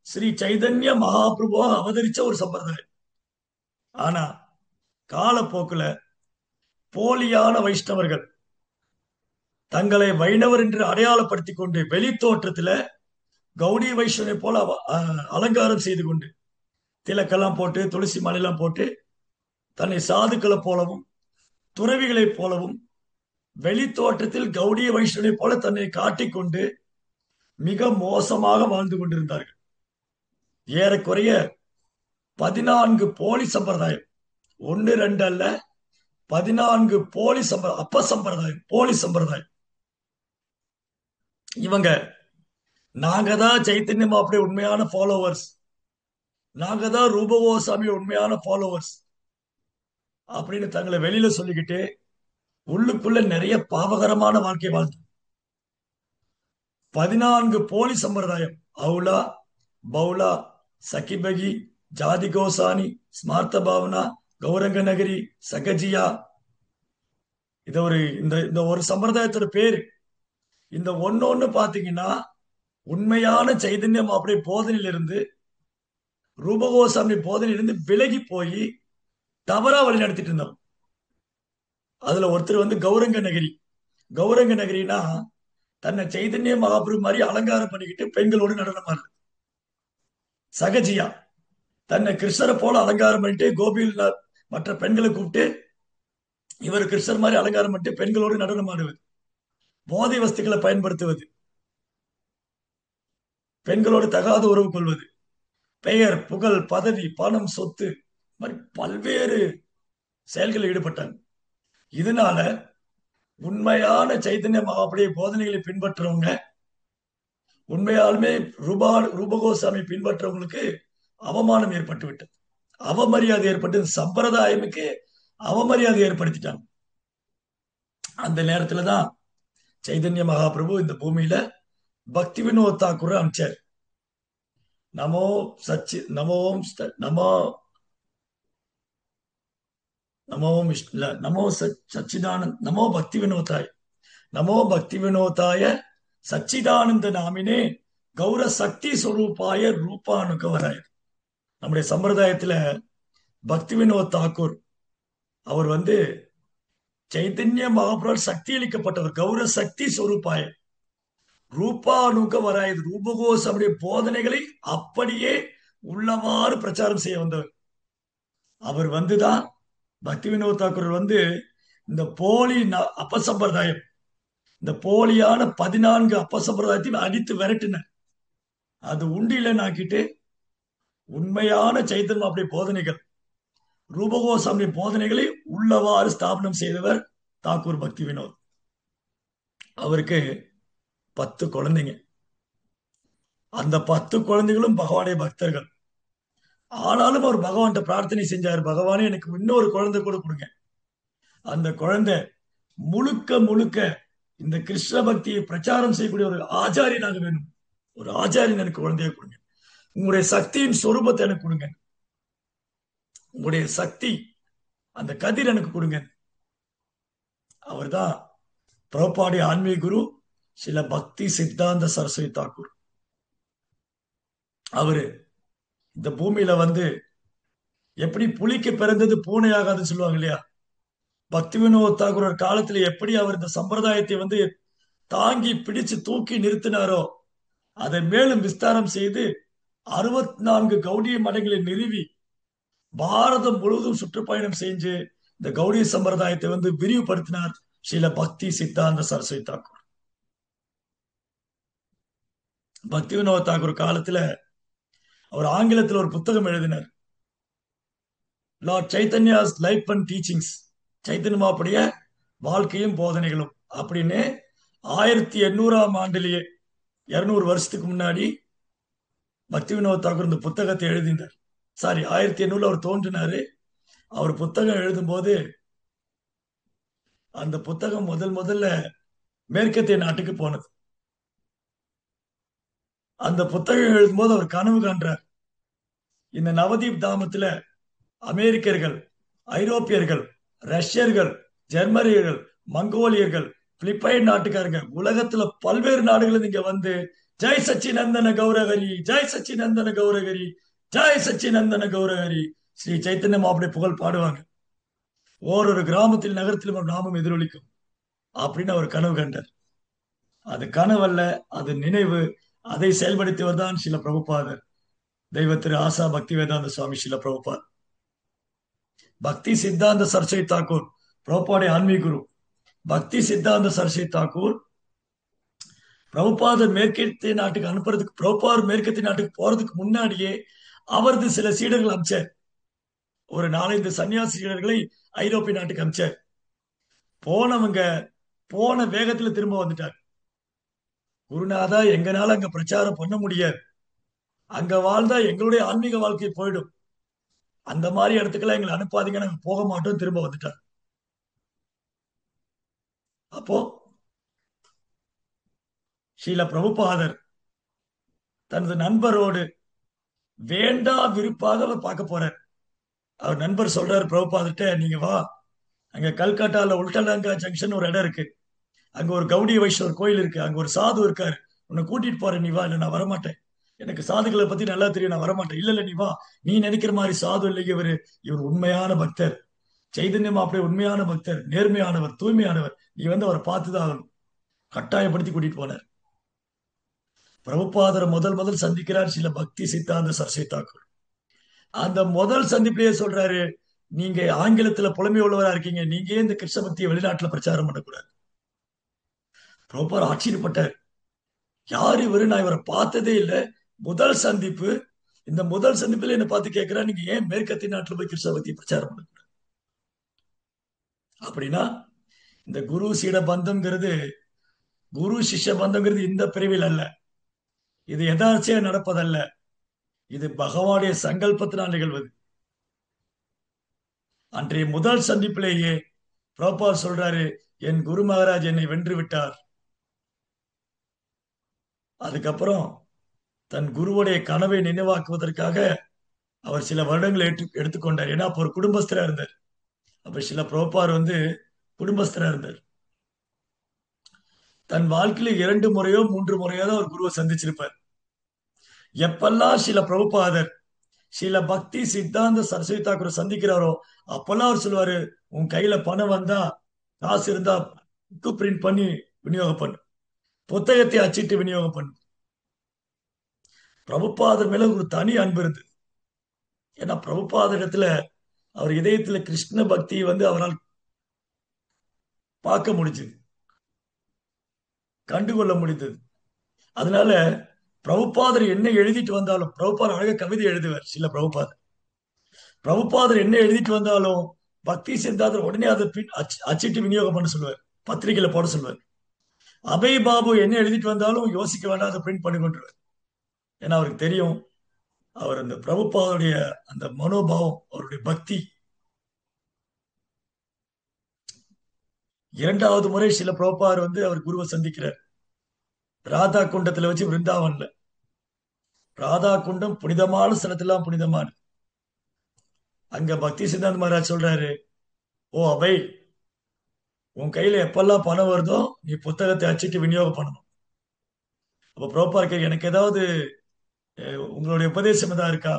[SPEAKER 1] ஸ்ரீ சைதன்ய மகாபிரபுவா அவதரிச்ச ஒரு சம்பிரதாயம். ஆனா காலப்போக்குல போலியான வைஷ்ணவர்கள் தங்களை வைணவர் என்று அடையாளப்படுத்திக் கொண்டு வெளி தோற்றத்துல கௌடிய வைஷ்ணவனை போல அலங்காரம் செய்து கொண்டு திலக்கெல்லாம் போட்டு துளசி மாலையெல்லாம் போட்டு தன்னை சாதுக்களை போலவும் துறவிகளைப் போலவும் வெளி தோற்றத்தில் கௌடிய வைஷ்ணவனை போல தன்னை காட்டிக்கொண்டு மிக மோசமாக வாழ்ந்து கொண்டிருந்தார்கள். ஏறக்குறைய 14 போலி சம்பிரதாயம், 1 2 அல்ல, 14 போலி போலி சம்பிரதாயம். இவங்க நாங்க தான் சைத்தன்ய மாப்பிள்ளை உண்மையான ஃபாலோவர்ஸ், நாங்க தான் ரூப கோஸ்வாமி உண்மையான ஃபாலோவர்ஸ் அப்படின்னு தங்களை வெளியில சொல்லிக்கிட்டு உள்ளுக்குள்ள நிறைய பாவகரமான வாழ்க்கை வாழ்ந்து 14 போலி சம்பிரதாயம், அவுலா, பவுலா, சகிபகி, ஜாதி கோசானி, ஸ்மார்த்த பாவனா, கௌரங்க நகரி, சகஜியா, இந்த ஒரு சம்பிரதாயத்தோட பேரு. இந்த ஒன்னு பாத்தீங்கன்னா உண்மையான சைதன்யம் அப்படி போதனையிலிருந்து ரூபகோசாமி போதனையிலிருந்து விலகி போய் தவறா வழி நடத்திட்டு இருந்தோம். அதுல ஒருத்தர் கௌரங்க நகரி. கௌரங்க நகரினா தன்னை சைதன்ய மகாபிரபு மாதிரி அலங்காரம் பண்ணிக்கிட்டு பெண்களோடு நடனமா இருக்கு. சகஜியா தன்னை கிருஷ்ணரை போல அலங்காரம் பண்ணிட்டு கோபியில் மற்ற பெண்களை கூப்பிட்டு இவர் கிருஷ்ணர் மாதிரி அலங்காரம் பண்ணிட்டு பெண்களோடு நடனம் ஆடுவது, போதை வஸ்துக்களை பயன்படுத்துவது, பெண்களோடு தகாத உறவு கொள்வது, பெயர் புகழ் பதவி பணம் சொத்து மாதிரி பல்வேறு செயல்களில் ஈடுபட்டாங்க. இதனால உண்மையான சைதன்ய மகாபுடைய போதனைகளை பின்பற்றவங்க, உண்மையாலுமே ரூபகோசாமி பின்பற்றவங்களுக்கு அவமானம் ஏற்பட்டு விட்டது, அவமரியாதை ஏற்பட்டு சம்பிரதாயமுக்கு அவமரியாதை ஏற்படுத்திட்டாங்க. அந்த நேரத்துலதான் சைதன்ய மகாபிரபு இந்த பூமியில பக்தி வினோத் தாக்கூர் அமைச்சார். நமோ சச்சி நமோ நமோ நமோ விஷ்ணு நமோ சச்சிதானந்த் நமோ பக்தி வினோதாய நமோ பக்தி வினோதாய சச்சிதானந்த நாமினே கௌர சக்தி ஸ்வரூபாய ரூபானுகவராய. நம்முடைய சம்பிரதாயத்துல பக்தி வினோத் தாக்கூர் அவர் சைதன்ய மகாபிரபு சக்தி அளிக்கப்பட்டவர், கௌர சக்தி ஸ்வரூபாய ரூபானுக வராயது, ரூபகோசமுடைய போதனைகளை அப்படியே உள்ளவாறு பிரச்சாரம் செய்ய வந்தவர். அவர் தான் பக்தி வினோத் தாக்கூர் இந்த போலி அப்பசம்பிரதாயம், இந்த போலியான 14 அப்பசம்பிரதாயத்தையும் அடித்து விரட்டினார். அது உண்டியில நாக்கிட்டு உண்மையான சைத்தன்யம் அப்படி போதனைகள், ரூபகோசாமி போதனைகளை உள்ளவாறு ஸ்தாபனம் செய்தவர் தாக்கூர் பக்தி வினோத். அவருக்கு 10 குழந்தைங்க. அந்த 10 குழந்தைகளும் பகவானுடைய பக்தர்கள். ஆனாலும் அவர் பகவான்கிட்ட பிரார்த்தனை செஞ்சார், பகவானே எனக்கு இன்னொரு குழந்தை கூட கொடுங்க. அந்த குழந்தை முழுக்க முழுக்க இந்த கிருஷ்ண பக்தியை பிரச்சாரம் செய்யக்கூடிய ஒரு ஆச்சாரியனாக வேணும், ஒரு ஆச்சாரியன் எனக்கு குழந்தைய கொடுங்க, உங்களுடைய சக்தியின் சொரூபத்தை எனக்கு கொடுங்க, உங்களுடைய சக்தி அந்த கதிர் எனக்கு கொடுங்க. அவர்தான் பிரபுபாடி ஆன்மீக குரு சில பக்தி சித்தாந்த சரஸ்வதி தாக்கூர். அவரு இந்த பூமியில வந்து எப்படி புலிக்கு பிறந்தது பூனை ஆகாதுன்னு சொல்லுவாங்க இல்லையா, பக்தி வினோத் தாக்கூர் ஒரு காலத்துல எப்படி அவர் இந்த சம்பிரதாயத்தை வந்து தாங்கி பிடிச்சு தூக்கி நிறுத்தினாரோ அதை மேலும் விஸ்தாரம் செய்து 64 கௌடிய மடங்களை நிறுவி பாரதம் முழுவதும் சுற்றுப்பயணம் செஞ்சு இந்த கௌடிய சம்பிரதாயத்தை வந்து விரிவுபடுத்தினார் ஸ்ரீல பக்தி சித்தாந்த சரஸ்வதி தாக்கூர். பக்தி வினோத் தாக்கூர் காலத்துல அவர் ஆங்கிலத்தில் ஒரு புத்தகம் எழுதினார், லார்ட் சைத்தன்யாஸ் லைஃப் அண்ட் டீச்சிங்ஸ், சைத்தன்யமாவுடைய வாழ்க்கையும் போதனைகளும் அப்படின்னு. 1800ஆம் ஆண்டிலேயே 200 வருஷத்துக்கு முன்னாடி பக்தி வினோத் தாக்கூர் இந்த புத்தகத்தை எழுதினார். சாரி, 1800 அவர் தோன்றினாரு. அவர் புத்தகம் எழுதும்போது அந்த புத்தகம் முதல்ல மேற்கத்திய நாட்டுக்கு போனது. அந்த புத்தகம் எழுதும்போது அவர் கனவு காண்றார், இந்த நவதீப் தாமத்துல அமெரிக்கர்கள், ஐரோப்பியர்கள், ரஷ்யர்கள், ஜெர்மனியர்கள், மங்கோலியர்கள், பிலிப்பைன் நாட்டுக்காரங்க, உலகத்துல பல்வேறு நாடுகள் இங்க வந்து ஜெய் சச்சிநந்தன கௌரகரி, ஜெய் சச்சிநந்தன கௌரகரி, ஜெய் சச்சிநந்தன கௌரகரி ஸ்ரீ சைத்தன்ய மாவுடைய புகழ் பாடுவாங்க. ஓரொரு கிராமத்தில் நகரத்திலும் ஒரு நாமம் எதிரொலிக்கும் அப்படின்னு அவர் கனவு கண்டார். அது கனவல்ல, அது நினைவு. அதை செயல்படுத்தியவர் தான் சில பிரபுபாதர், தெய்வ திரு ஆசா பக்தி வேதாந்த சுவாமி சில பிரபுபாத். பக்தி சித்தாந்த சரஸ்வதி தாக்கூர் பிரபுபாடைய ஆன்மீக குரு. பக்தி சித்தாந்த சரஸ்வதி தாக்கூர் பிரபுபாதர் மேற்கத்திய நாட்டுக்கு அனுப்புறதுக்கு, பிரபுபாதர் மேற்கத்திய நாட்டுக்கு போறதுக்கு முன்னாடியே அவரது சில சீடர்கள் அமிச்சார். ஒரு 4-5 சன்னியாசி சீடர்களை ஐரோப்பிய நாட்டுக்கு அமிச்சார். போனவங்க போன வேகத்துல திரும்ப வந்துட்டார். குருநாதா, எங்கனால அங்க பிரச்சாரம் பண்ண முடியாது, அங்க வாழ்ந்தா எங்களுடைய ஆன்மீக வாழ்க்கை போயிடும், அந்த மாதிரி இடத்துக்கெல்லாம் எங்களை அனுப்பாதீங்க, நாங்க போக மாட்டோம், திரும்ப வந்துட்டார். அப்போ ஸ்ரீல பிரபுபாதர் தனது நண்பரோடு வேண்டா விருப்பாக அவர் பார்க்க போறார். அவர் நண்பர் சொல்றாரு பிரபுபாதர்கிட்ட, நீங்க வா, அங்க கல்கட்டால உல்டலங்கா ஜங்ஷன் ஒரு இடம் இருக்கு, அங்க ஒரு கௌடிய வைஷ்ணவர் கோயில் இருக்கு, அங்க ஒரு சாது இருக்காரு, உன்னை கூட்டிட்டு போறேன், நீ வா. இல்ல, நான் வரமாட்டேன், எனக்கு சாதுகளை பத்தி நல்லா தெரியும், நான் வரமாட்டேன். இல்ல இல்ல, நீ வா, நீ நினைக்கிற மாதிரி சாது இல்லை இவரு, இவர் உண்மையான பக்தர், சைதன்யம் அப்படியே உண்மையான பக்தர், நேர்மையானவர், தூய்மையானவர், நீ வந்து அவரை பார்த்துதான் ஆகணும். கட்டாயப்படுத்தி கூட்டிட்டு போனார். பிரபுபாதரை முதல் சந்திக்கிறார் சில பக்தி சித்தாந்த சரஸ்வதி தாக்கூர். அந்த முதல் சந்திப்பிலேயே சொல்றாரு, நீங்க ஆங்கிலத்துல புலமை உள்ளவரா இருக்கீங்க, நீங்க ஏன் இந்த கிருஷ்ண பக்தியை வெளிநாட்டுல பிரச்சாரம் பண்ணக்கூடாது? பிரபுபாதர் ஆச்சரியப்பட்டார், யார் இவரு, நான் இவரை பார்த்ததே இல்லை, முதல் சந்திப்பு. இந்த முதல் சந்திப்பில் என்ன பார்த்து கேட்கிறா, நீங்க ஏன் மேற்கத்திய நாட்டுல போய் கிருஷ்ண பக்தியை பிரச்சாரம் பண்ணக்கூடாது? அப்படின்னா இந்த குரு சீட பந்தம்ங்கிறது, குரு சிஷ்ய பந்தம்ங்கிறது இந்த பிரிவில் அல்ல, இது எதார்ச்சியா நடப்பதல்ல, இது பகவானுடைய சங்கல்பத்தினால் நிகழ்வது. அன்றைய முதல் சந்திப்பிலேயே பிரபுபாதர் சொல்றாரு, என் குரு மகாராஜ் என்னை வென்று விட்டார். அதுக்கப்புறம் தன் குருவுடைய கனவை நினைவாக்குவதற்காக அவர் சில வருடங்களை எடுத்துக்கொண்டார். ஏன்னா அப்ப ஒரு குடும்பஸ்தரா இருந்தார். அப்ப சில பிரபுபாதர் வந்து குடும்பஸ்தரா இருந்தார். தன் வாழ்க்கையில 2 முறையோ 3 முறையோ தான் அவர் குருவை சந்திச்சிருப்பார். எப்பெல்லாம் சில பிரபுபாதர் சில பக்தி சித்தாந்த சரஸ்வதி தாக்கூரை சந்திக்கிறாரோ அப்பெல்லாம் அவர் சொல்லுவாரு, உன் கையில பணம் வந்தா, காசு இருந்தா புக்கு பிரிண்ட் பண்ணி விநியோகம் பண்ணு, புத்தகத்தை அச்சிட்டு விநியோகம் பண்ணு. பிரபுபாதர் மேல ஒரு தனி அன்பு இருந்து. ஏன்னா பிரபுபாதர் இடத்துல, அவர் இதயத்துல கிருஷ்ண பக்தியை வந்து அவரால் பார்க்க முடிஞ்சது, கண்டுகொள்ள முடிந்தது. அதனால பிரபுபாதர் என்ன எழுதிட்டு வந்தாலும், பிரபுபாதர் அழக கவிதை எழுதுவார் சில பிரபுபாதர். பிரபுபாதர் என்ன எழுதிட்டு வந்தாலும் பக்தி சித்தாந்தர் உடனே அதை அச்சிட்டு விநியோகம் பண்ண சொல்லுவார், பத்திரிகையில போட சொல்லுவார். அபய் பாபு என்ன எழுதிட்டு வந்தாலும் யோசிக்க வேண்டாம், அதை பிரிண்ட் பண்ணி கொண்டுருவார். ஏன்னா அவருக்கு தெரியும், அவர் அந்த பிரபுபாதருடைய அந்த மனோபாவம், அவருடைய பக்தி. 2வது முறை சில பிரபுபாதர் வந்து அவர் குருவை சந்திக்கிறார் ராதா குண்டத்துல வச்சு, விருந்தாவன்ல. ராதா குண்டம் புனிதமான ஸ்தலத்தெல்லாம் புனிதமான. அங்க பக்தி சித்தாந்த மகாராஜ் சொல்றாரு, ஓ அபய், உன் கையில எப்பெல்லாம் பணம் வருதோ நீ புத்தகத்தை அச்சிட்டு விநியோகம் பண்ணணும். அப்ப ப்ரோப்பா இருக்க எனக்கு ஏதாவது உங்களுடைய உபதேசம் ஏதாவது இருக்கா?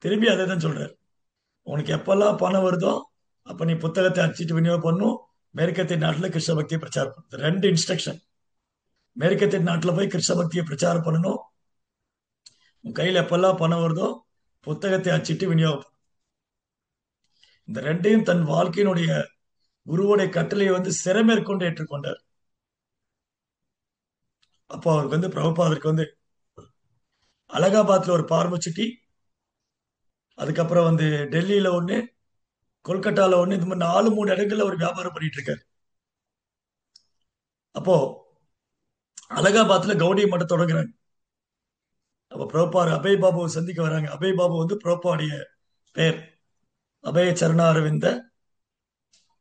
[SPEAKER 1] திரும்பி அதை தான் சொல்றாரு. உனக்கு எப்பெல்லாம் பணம் வருதோ அப்ப நீ புத்தகத்தை அச்சிட்டு விநியோகம் பண்ணும். மேற்கத்திய நாட்டில் கிருஷ்ண பக்தியை பிரச்சாரம் பண்ணு. ரெண்டு இன்ஸ்ட்ரக்ஷன். மேற்கத்திய நாட்டில் போய் கிருஷ்ண பக்தியை பிரச்சாரம் பண்ணணும். உன் கையில எப்பெல்லாம் பணம் வருதோ புத்தகத்தை அச்சிட்டு விநியோகம் பண்ணு. இந்த ரெண்டையும் தன் வாழ்க்கையினுடைய குருவுடைய கட்டளையை சிறமேற்கொண்டு ஏற்றுக்கொண்டார். அப்போ அவருக்கு பிரபுபாதருக்கு அலகாபாத்ல ஒரு பார்மசிட்டி, அதுக்கப்புறம் டெல்லியில ஒண்ணு, கொல்கட்டால ஒண்ணு, இந்த மாதிரி 4 3 இடங்கள்ல ஒரு வியாபாரம் பண்ணிட்டு இருக்காரு. அப்போ அலகாபாத்ல கௌடி மடம் தொடங்குறாங்க. அப்ப பிரபுபார் அபய் பாபுவை சந்திக்க வராங்க. அபய் பாபு பிரபுபாவுடைய பேர். அபய சரணாரவிந்த,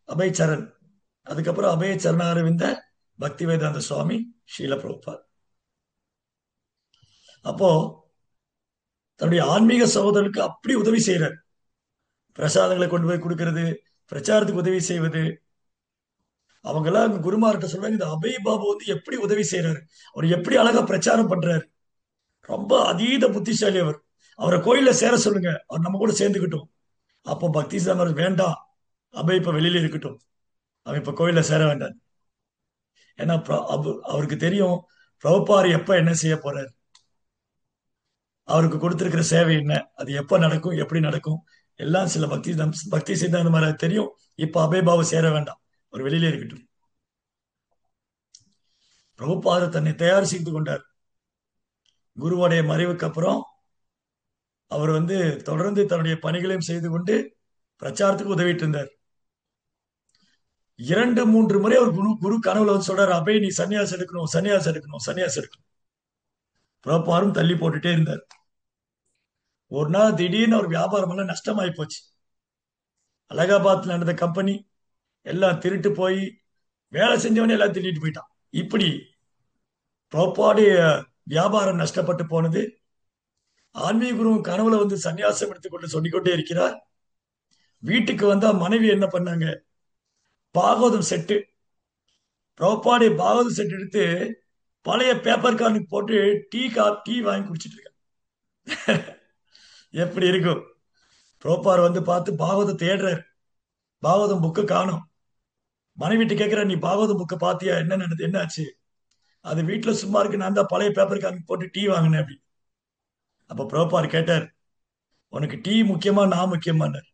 [SPEAKER 1] அபய் சரண். அதுக்கப்புறம் அபய சரணாரவிந்த பக்தி வேதாந்த சுவாமி ஷீல பிரபுபாத். அப்போ தன்னுடைய ஆன்மீக சகோதரருக்கு அப்படி உதவி செய்யறார். பிரசாதங்களை கொண்டு போய் கொடுக்கறது, பிரச்சாரத்துக்கு உதவி செய்வது. அவங்க எல்லாம் அங்க குருமார்கிட்ட சொல்றாங்க, இந்த அபய் பாபு எப்படி உதவி செய்யறாரு, அவர் எப்படி அழகா பிரச்சாரம் பண்றாரு, ரொம்ப அதீத புத்திசாலி அவர். அவரை கோயில்ல சேர சொல்லுங்க, அவர் நம்ம கூட சேர்ந்துக்கிட்டோம். அப்போ பக்தி சாமர் வேண்டாம், அபய் இப்ப வெளியில இருக்கட்டும், அவன் இப்ப கோயில்ல சேர வேண்டாம். ஏன்னா அவருக்கு தெரியும் பிரபுபார் எப்ப என்ன செய்ய போறாரு, அவருக்கு கொடுத்திருக்கிற சேவை என்ன, அது எப்ப நடக்கும், எப்படி நடக்கும், எல்லாம் சில பக்தி சித்தாந்த மாதிரி தெரியும். இப்ப அபய் பாபு சேர வேண்டாம், அவர் வெளியிலே இருக்கட்டும். பிரபுபாதர் தன்னை தயார் செய்து கொண்டார். குருவுடைய மறைவுக்கு அப்புறம் அவர் தொடர்ந்து தன்னுடைய பணிகளையும் செய்து கொண்டு பிரச்சாரத்துக்கு உதவிட்டு இருந்தார். 2 3 முறை அவர் குரு குரு கனவுல சொல்றாரு, அபய் நீ சன்னியாசம் எடுக்கணும், சன்னியாசம் எடுக்கணும், சன்னியாசம் எடுக்கணும். பிரபுபாரும் தள்ளி போட்டுட்டே இருந்தார். ஒரு நாள் திடீர்னு ஒரு வியாபாரம் எல்லாம் நஷ்டமாயி போச்சு. அலகாபாத்ல நடந்த கம்பெனி எல்லாம் திருட்டு போய் வேலை செஞ்சவனே எல்லாம் திருடிட்டு போயிட்டான். இப்படி பிரபுபாவுடைய வியாபாரம் நஷ்டப்பட்டு போனது. ஆன்மீக குரு கனவுல சன்னியாசம் எடுத்துக்கொண்டு சொல்லிக்கொண்டே இருக்கிறார். வீட்டுக்கு வந்தா மனைவி என்ன பண்ணாங்க, பாகவதம் செட்டு, பிரபுபாவுடைய பாகவதம் செட் எடுத்து பழைய பேப்பர் கார்னுக்கு போட்டு டீ வாங்கி குடிச்சிட்டு இருக்க. எப்படி இருக்கும்? பிரபுபார் பார்த்து பாகவதம் தேடுறாரு, பாகவதம் புக்கு காணும். மனைவிட்டு கேட்கிற, நீ பாகவதம் புக்கை பாத்தியா, என்ன நடந்தது, என்ன ஆச்சு? அது வீட்டுல சும்மா இருக்கு, நான் தான் பழைய பேப்பர் கார்னுக்கு போட்டு டீ வாங்கினேன் அப்படி. அப்ப பிரபுபார் கேட்டார், உனக்கு டீ முக்கியமா நான் முக்கியமானார்?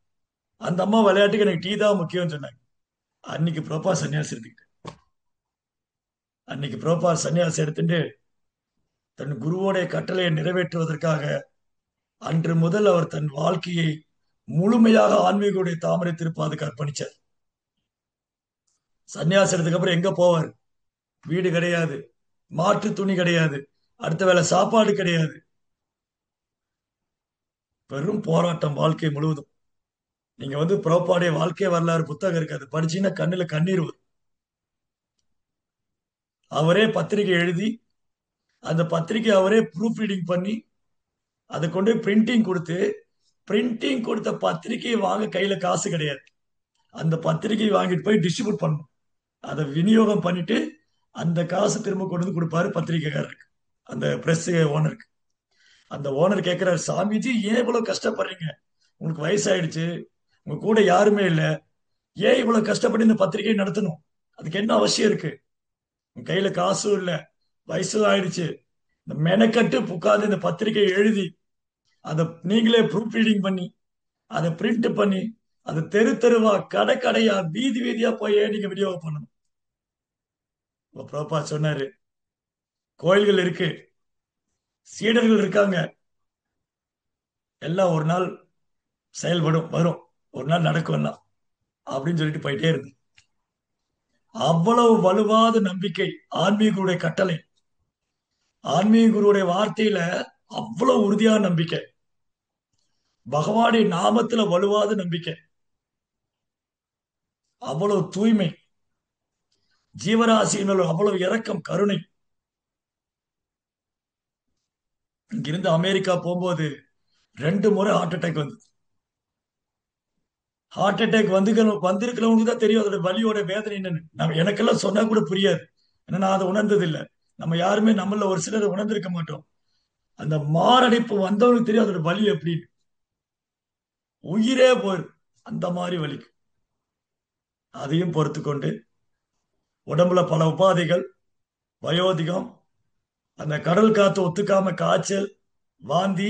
[SPEAKER 1] அந்த அம்மா விளையாட்டுக்கு எனக்கு டீ தான் முக்கியம்னு சொன்னாங்க. அன்னைக்கு பிரபுபார் சன்னியாசி எடுத்துக்கிட்டு, அன்னைக்கு பிரபுபார் சன்னியாசி எடுத்துட்டு தன் குருவோடைய கட்டளையை நிறைவேற்றுவதற்காக அன்று முதல் அவர் தன் வாழ்க்கையை முழுமையாக ஆன்மீகவுடைய தாமரை திருப்பாதுக்கு அர்ப்பணிச்சார். சன்னியாசத்துக்கு அப்புறம் எங்க போவார்? வீடு கிடையாது, மாற்று துணி கிடையாது, அடுத்த வேளை சாப்பாடு கிடையாது. பெரும் போராட்டம் வாழ்க்கை முழுவதும். நீங்க பிரபுபாவுடைய வாழ்க்கை வரலாறு புத்தகம் இருக்காது, படிச்சீங்கன்னா கண்ணுல கண்ணீர் வரும். அவரே பத்திரிகை எழுதி, அந்த பத்திரிகை அவரே ப்ரூஃப் ரீடிங் பண்ணி, அதை கொண்டு பிரிண்டிங் கொடுத்து, பிரிண்டிங் கொடுத்த பத்திரிகையை வாங்க கையில காசு கிடையாது. அந்த பத்திரிகை வாங்கிட்டு போய் டிஸ்ட்ரிபியூட் பண்ணணும். அதை விநியோகம் பண்ணிட்டு அந்த காசு திரும்ப கொண்டு கொடுப்பாரு பத்திரிகைக்காரருக்கு, அந்த பிரஸ் ஓனருக்கு. அந்த ஓனர் கேட்கிறாரு, சாமிஜி ஏன் இவ்வளவு கஷ்டப்படுறீங்க, உங்களுக்கு வயசாயிடுச்சு, உங்க கூட யாருமே இல்லை, ஏன் இவ்வளவு கஷ்டப்பட்டு இந்த பத்திரிகையை நடத்தணும், அதுக்கு என்ன அவசியம் இருக்கு? உங்க கையில காசும் இல்லை, வயசும் ஆயிடுச்சு, இந்த மெனக்கட்டு உட்கார்ந்து இந்த பத்திரிகையை எழுதி, அதை நீங்களே ப்ரூஃப் ரீடிங் பண்ணி, அதை பிரிண்ட் பண்ணி, அதை தெரு தெருவா கடை கடையா வீதி வீதியா போய் நீங்க விநியோகம் பண்ணணும். பிரபா சொன்னாரு, கோயில்கள் இருக்கு, சீடர்கள் இருக்காங்க, எல்லாம் ஒரு நாள் செயல்படும், வரும், ஒரு நாள் நடக்கும் எல்லாம் அப்படின்னு சொல்லிட்டு போயிட்டே இருந்து. அவ்வளவு வலுவாத நம்பிக்கை ஆன்மீகருடைய கட்டளை, ஆன்மீக குருவுடைய வார்த்தையில அவ்வளவு உறுதியான நம்பிக்கை, பகவானுடைய நாமத்துல வலுவாத நம்பிக்கை, அவ்வளவு தூய்மை, ஜீவராசியினர் அவ்வளவு இரக்கம், கருணை. இங்கிருந்து அமெரிக்கா போகும்போது 2 முறை ஹார்ட் அட்டாக் வந்தது. ஹார்ட் அட்டாக் வந்திருக்கிறவங்களுக்கு தான் தெரியும் அதோட வலியோட வேதனை என்னன்னு. நம்ம எனக்கெல்லாம் சொன்னா கூட புரியாது. ஏன்னா நான் அதை உணர்ந்தது இல்லை. நம்ம யாருமே நம்மள ஒரு சிலர் உணர்ந்திருக்க மாட்டோம். அந்த மாரடைப்பு வந்தவனுக்கு தெரியும் அதோட வலி எப்படின்னு. உயிரே போயிடும். அந்த மாதிரி வலிக்கு அதையும் பொறுத்து கொண்டு உடம்புல பல உபாதைகள், வயோதிகம், அந்த கடல் காத்து ஒத்துக்காம காய்ச்சல், வாந்தி.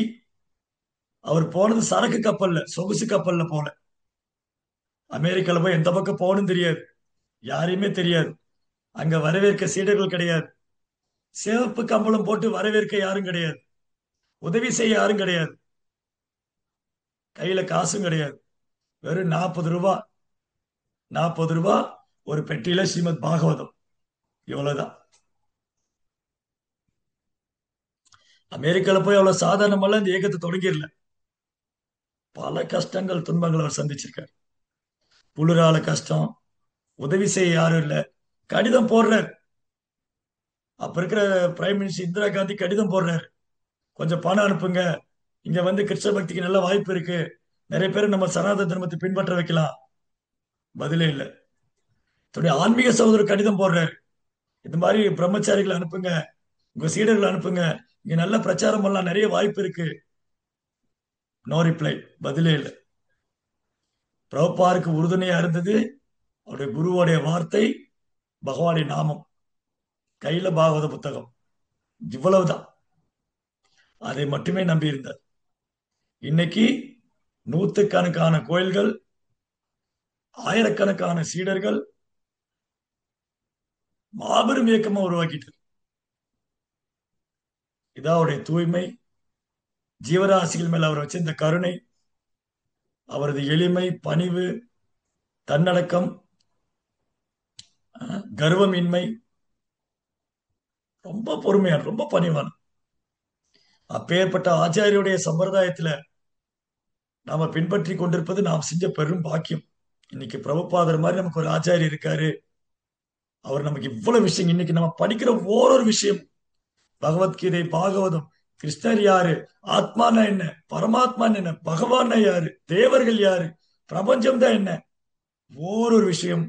[SPEAKER 1] அவர் போனது சரக்கு கப்பல்ல, சொகுசு கப்பல்ல போல. அமெரிக்கால போய் எந்த பக்கம் போகணும்னு தெரியாது. யாரையுமே தெரியாது. அங்க வரவேற்க சீடர்கள் கிடையாது. சிவப்பு கம்பளம் போட்டு வரவேற்க யாரும் கிடையாது. உதவி செய்ய யாரும் கிடையாது. கையில காசும் கிடையாது. வெறும் 40 ரூபாய். 40 ரூபாய் ஒரு பெட்டியில ஸ்ரீமத் பாகவதம். இவ்வளவுதான். அமெரிக்கால போய் அவ்வளவு சாதாரணமெல்லாம் இந்த இயக்கத்தை தொடங்கிடல. பல கஷ்டங்கள், துன்பங்கள் அவர் சந்திச்சிருக்காரு. குளிரால கஷ்டம், உதவி செய்ய யாரும் இல்ல. கடிதம் போடுறார். அப்ப இருக்கிற பிரைம் மினிஸ்டர் இந்திரா காந்தி கடிதம் போடுறாரு. கொஞ்சம் பணம் அனுப்புங்க, இங்க வந்து கிருஷ்ண பக்திக்கு நல்ல வாய்ப்பு இருக்கு, நிறைய பேர் நம்ம சனாதன தர்மத்தை பின்பற்ற வைக்கலாம். பதிலே இல்லை. தன்னுடைய ஆன்மீக சகோதரர் கடிதம் போடுறாரு. இந்த மாதிரி பிரம்மச்சாரிகளை அனுப்புங்க, உங்க சீடர்களை அனுப்புங்க, இங்க நல்ல பிரச்சாரம் பண்ணலாம், நிறைய வாய்ப்பு இருக்கு. No reply. பதிலே இல்லை. பிரபுபாருக்கு உறுதுணையா இருந்தது அவருடைய குருவோடைய வார்த்தை, பகவானுடைய நாமம், கையில பாகவத புத்தகம். இவ்வளவுதான். அதை மட்டுமே நம்பி இருந்தார். இன்னைக்கு நூத்துக்கணக்கான கோயில்கள், ஆயிரக்கணக்கான சீடர்கள், மாபெரும் இயக்கமா உருவாக்கிட்டு. இதான் அவருடைய தூய்மை, ஜீவராசிகள் மேல அவர் வச்சிருந்த கருணை, அவரது எளிமை, பணிவு, தன்னடக்கம், கர்வமின்மை. ரொம்ப பொறுமையான, ரொம்ப பணிவான. அப்பேற்பட்ட ஆச்சாரியுடைய சம்பிரதாயத்துல நாம பின்பற்றி கொண்டிருப்பது நாம் செஞ்ச பெரும் பாக்கியம். இன்னைக்கு பிரபுபாதர் மாதிரி நமக்கு ஒரு ஆச்சாரி இருக்காரு. அவர் நமக்கு இவ்வளவு விஷயம், இன்னைக்கு நம்ம படிக்கிற ஓரொரு விஷயம், பகவத்கீதை, பாகவதம், கிருஷ்ணர் யாரு, ஆத்மானா என்ன, பரமாத்மா என்ன, பகவான் யாரு, தேவர்கள் யாரு, பிரபஞ்சம் தான் என்ன, ஓரொரு விஷயம்,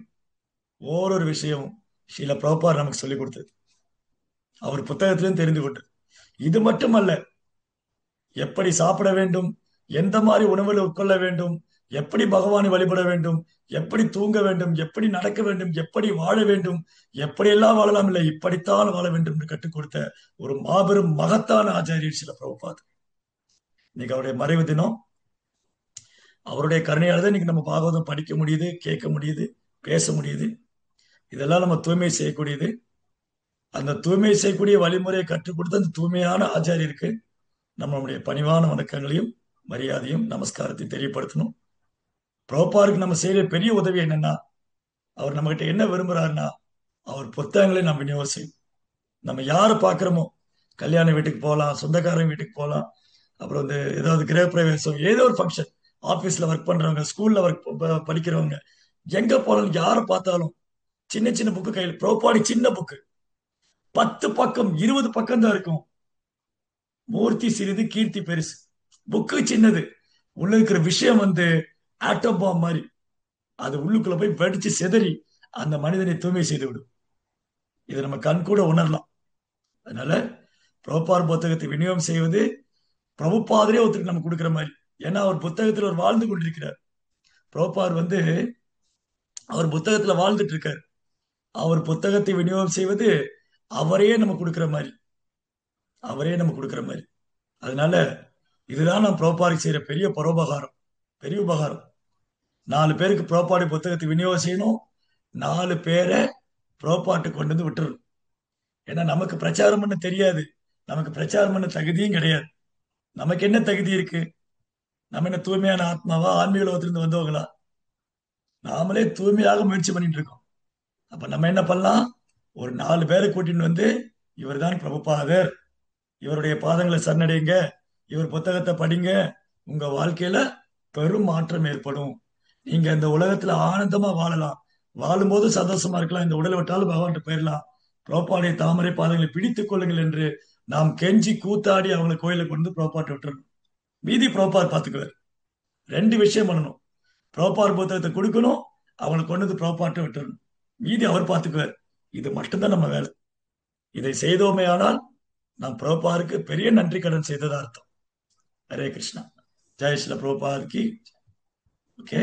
[SPEAKER 1] ஓரொரு விஷயம் ஸ்ரீல பிரபுபாதர் நமக்கு சொல்லிக் கொடுத்தது. அவர் புத்தகத்திலும் தெரிந்து கொண்டது. இது மட்டுமல்ல, எப்படி சாப்பிட வேண்டும், எந்த மாதிரி உணவுகளை உட்கொள்ள வேண்டும், எப்படி பகவானை வழிபட வேண்டும், எப்படி தூங்க வேண்டும், எப்படி நடக்க வேண்டும், எப்படி வாழ வேண்டும், எப்படியெல்லாம் வாழலாம், இல்லை இப்படித்தான் வாழ வேண்டும் என்று கற்றுக் கொடுத்த ஒரு மாபெரும் மகத்தான ஆச்சாரியர் சில பிரபுபாதர். இன்னைக்கு அவருடைய மறைவு தினம். அவருடைய கருணையால தான் இன்னைக்கு நம்ம பாகவதம் படிக்க முடியுது, கேட்க முடியுது, பேச முடியுது. இதெல்லாம் நம்ம தூய்மை செய்யக்கூடியது. அந்த தூய்மை செய்யக்கூடிய வழிமுறையை கற்றுக் கொடுத்த அந்த தூய்மையான ஆச்சாரியருக்கு நம்மளுடைய பணிவான வணக்கங்களையும் மரியாதையும் நமஸ்காரத்தையும் தெரியப்படுத்தணும். பிரபுபாருக்கு நம்ம செய்யற பெரிய உதவி என்னன்னா, அவர் நம்ம கிட்ட என்ன விரும்புறாருன்னா, அவர் புத்தகங்களை நாம் விநியோகம் செய்யும். நம்ம யாரை பார்க்கிறோமோ, கல்யாண வீட்டுக்கு போகலாம், சொந்தக்காரங்க வீட்டுக்கு போகலாம், அப்புறம் வந்து ஏதாவது கிரகப்பிரவேசம், ஏதோ ஒரு ஃபங்க்ஷன், ஆபீஸ்ல ஒர்க் பண்றவங்க, ஸ்கூல்ல ஒர்க் படிக்கிறவங்க, எங்க போனாலும் யாரை பார்த்தாலும் சின்ன சின்ன புக்கு கையில், பிரபுபாடி சின்ன புக்கு, 10 பக்கம் 20 பக்கம் தான் இருக்கும். மூர்த்தி சிறிது, கீர்த்தி பெருசு. புக்கு சின்னது, உள்ள இருக்கிற விஷயம் வந்து ஆட்டம் பாம் மாதிரி. அது உள்ளுக்குள்ள போய் வெடிச்சு சிதறி அந்த மனிதனை தூய்மை செய்து விடும். இதை நம்ம கண் கூட உணரலாம். அதனால பிரபுபார் புத்தகத்தை விநியோகம் செய்வது பிரபுபாதரே ஒருத்தருக்கு நம்ம கொடுக்குற மாதிரி. ஏன்னா அவர் புத்தகத்தில் அவர் வாழ்ந்து கொண்டிருக்கிறார். பிரபுபார் வந்து அவர் புத்தகத்துல வாழ்ந்துட்டு இருக்காரு. அவர் புத்தகத்தை விநியோகம் செய்வது அவரே நம்ம கொடுக்குற மாதிரி, அவரே நம்ம கொடுக்குற மாதிரி. அதனால இதுதான் நம்ம பிரபுபாருக்கு செய்யற பெரிய பரோபகாரம், பெரிய உபகாரம். 4 பேருக்கு பிரபுபாடி புத்தகத்தை விநியோகம் செய்யணும், 4 பேரை புரோபாட்டு கொண்டு வந்து விட்டுரும். ஏன்னா நமக்கு பிரச்சாரம் பண்ண தெரியாது, நமக்கு பிரச்சாரம் பண்ண தகுதியும் கிடையாது. நமக்கு என்ன தகுதி இருக்கு? நம்ம என்ன தூய்மையான ஆத்மாவா, ஆன்மீக உலகத்திலிருந்து வந்தவங்களா? நாமளே தூய்மையாக முயற்சி பண்ணிட்டு இருக்கோம். அப்ப நம்ம என்ன பண்ணலாம்? ஒரு 4 பேரை கூட்டிட்டு வந்து, இவர்தான் பிரபுபாதர், இவருடைய பாதங்களை சரணடைங்க, இவர் புத்தகத்தை படிங்க, உங்க வாழ்க்கையில பெரும் மாற்றம் ஏற்படும். நீங்க இந்த உலகத்துல ஆனந்தமா வாழலாம், வாழும்போது சந்தோஷமா இருக்கலாம், இந்த உடலை விட்டாலும் பகவான் போயிடலாம். புரோபாடைய தாமரை பாதங்களை பிடித்துக் கொள்ளுங்கள் என்று நாம் கெஞ்சி கூத்தாடி அவங்களை கோயிலுக்கு கொண்டு புரோபாட்டை விட்டுறணும். மீதி புரோபார் பார்த்துக்குவார். 2 விஷயம் பண்ணணும். புரோபார் புத்தகத்தை கொடுக்கணும், அவங்களுக்கு கொண்டு வந்து புரோபார்ட்ட விட்டுறணும். மீதி அவர் பார்த்துக்குவார். இது மட்டும்தான் நம்ம வேலை. இதை செய்தோமே ஆனால் நாம் புரோபாருக்கு பெரிய நன்றி கடன் செய்ததா அர்த்தம். ஹரே கிருஷ்ணா. ஜெய் ஸ்ரீல புரோபாத் கி. ஓகே.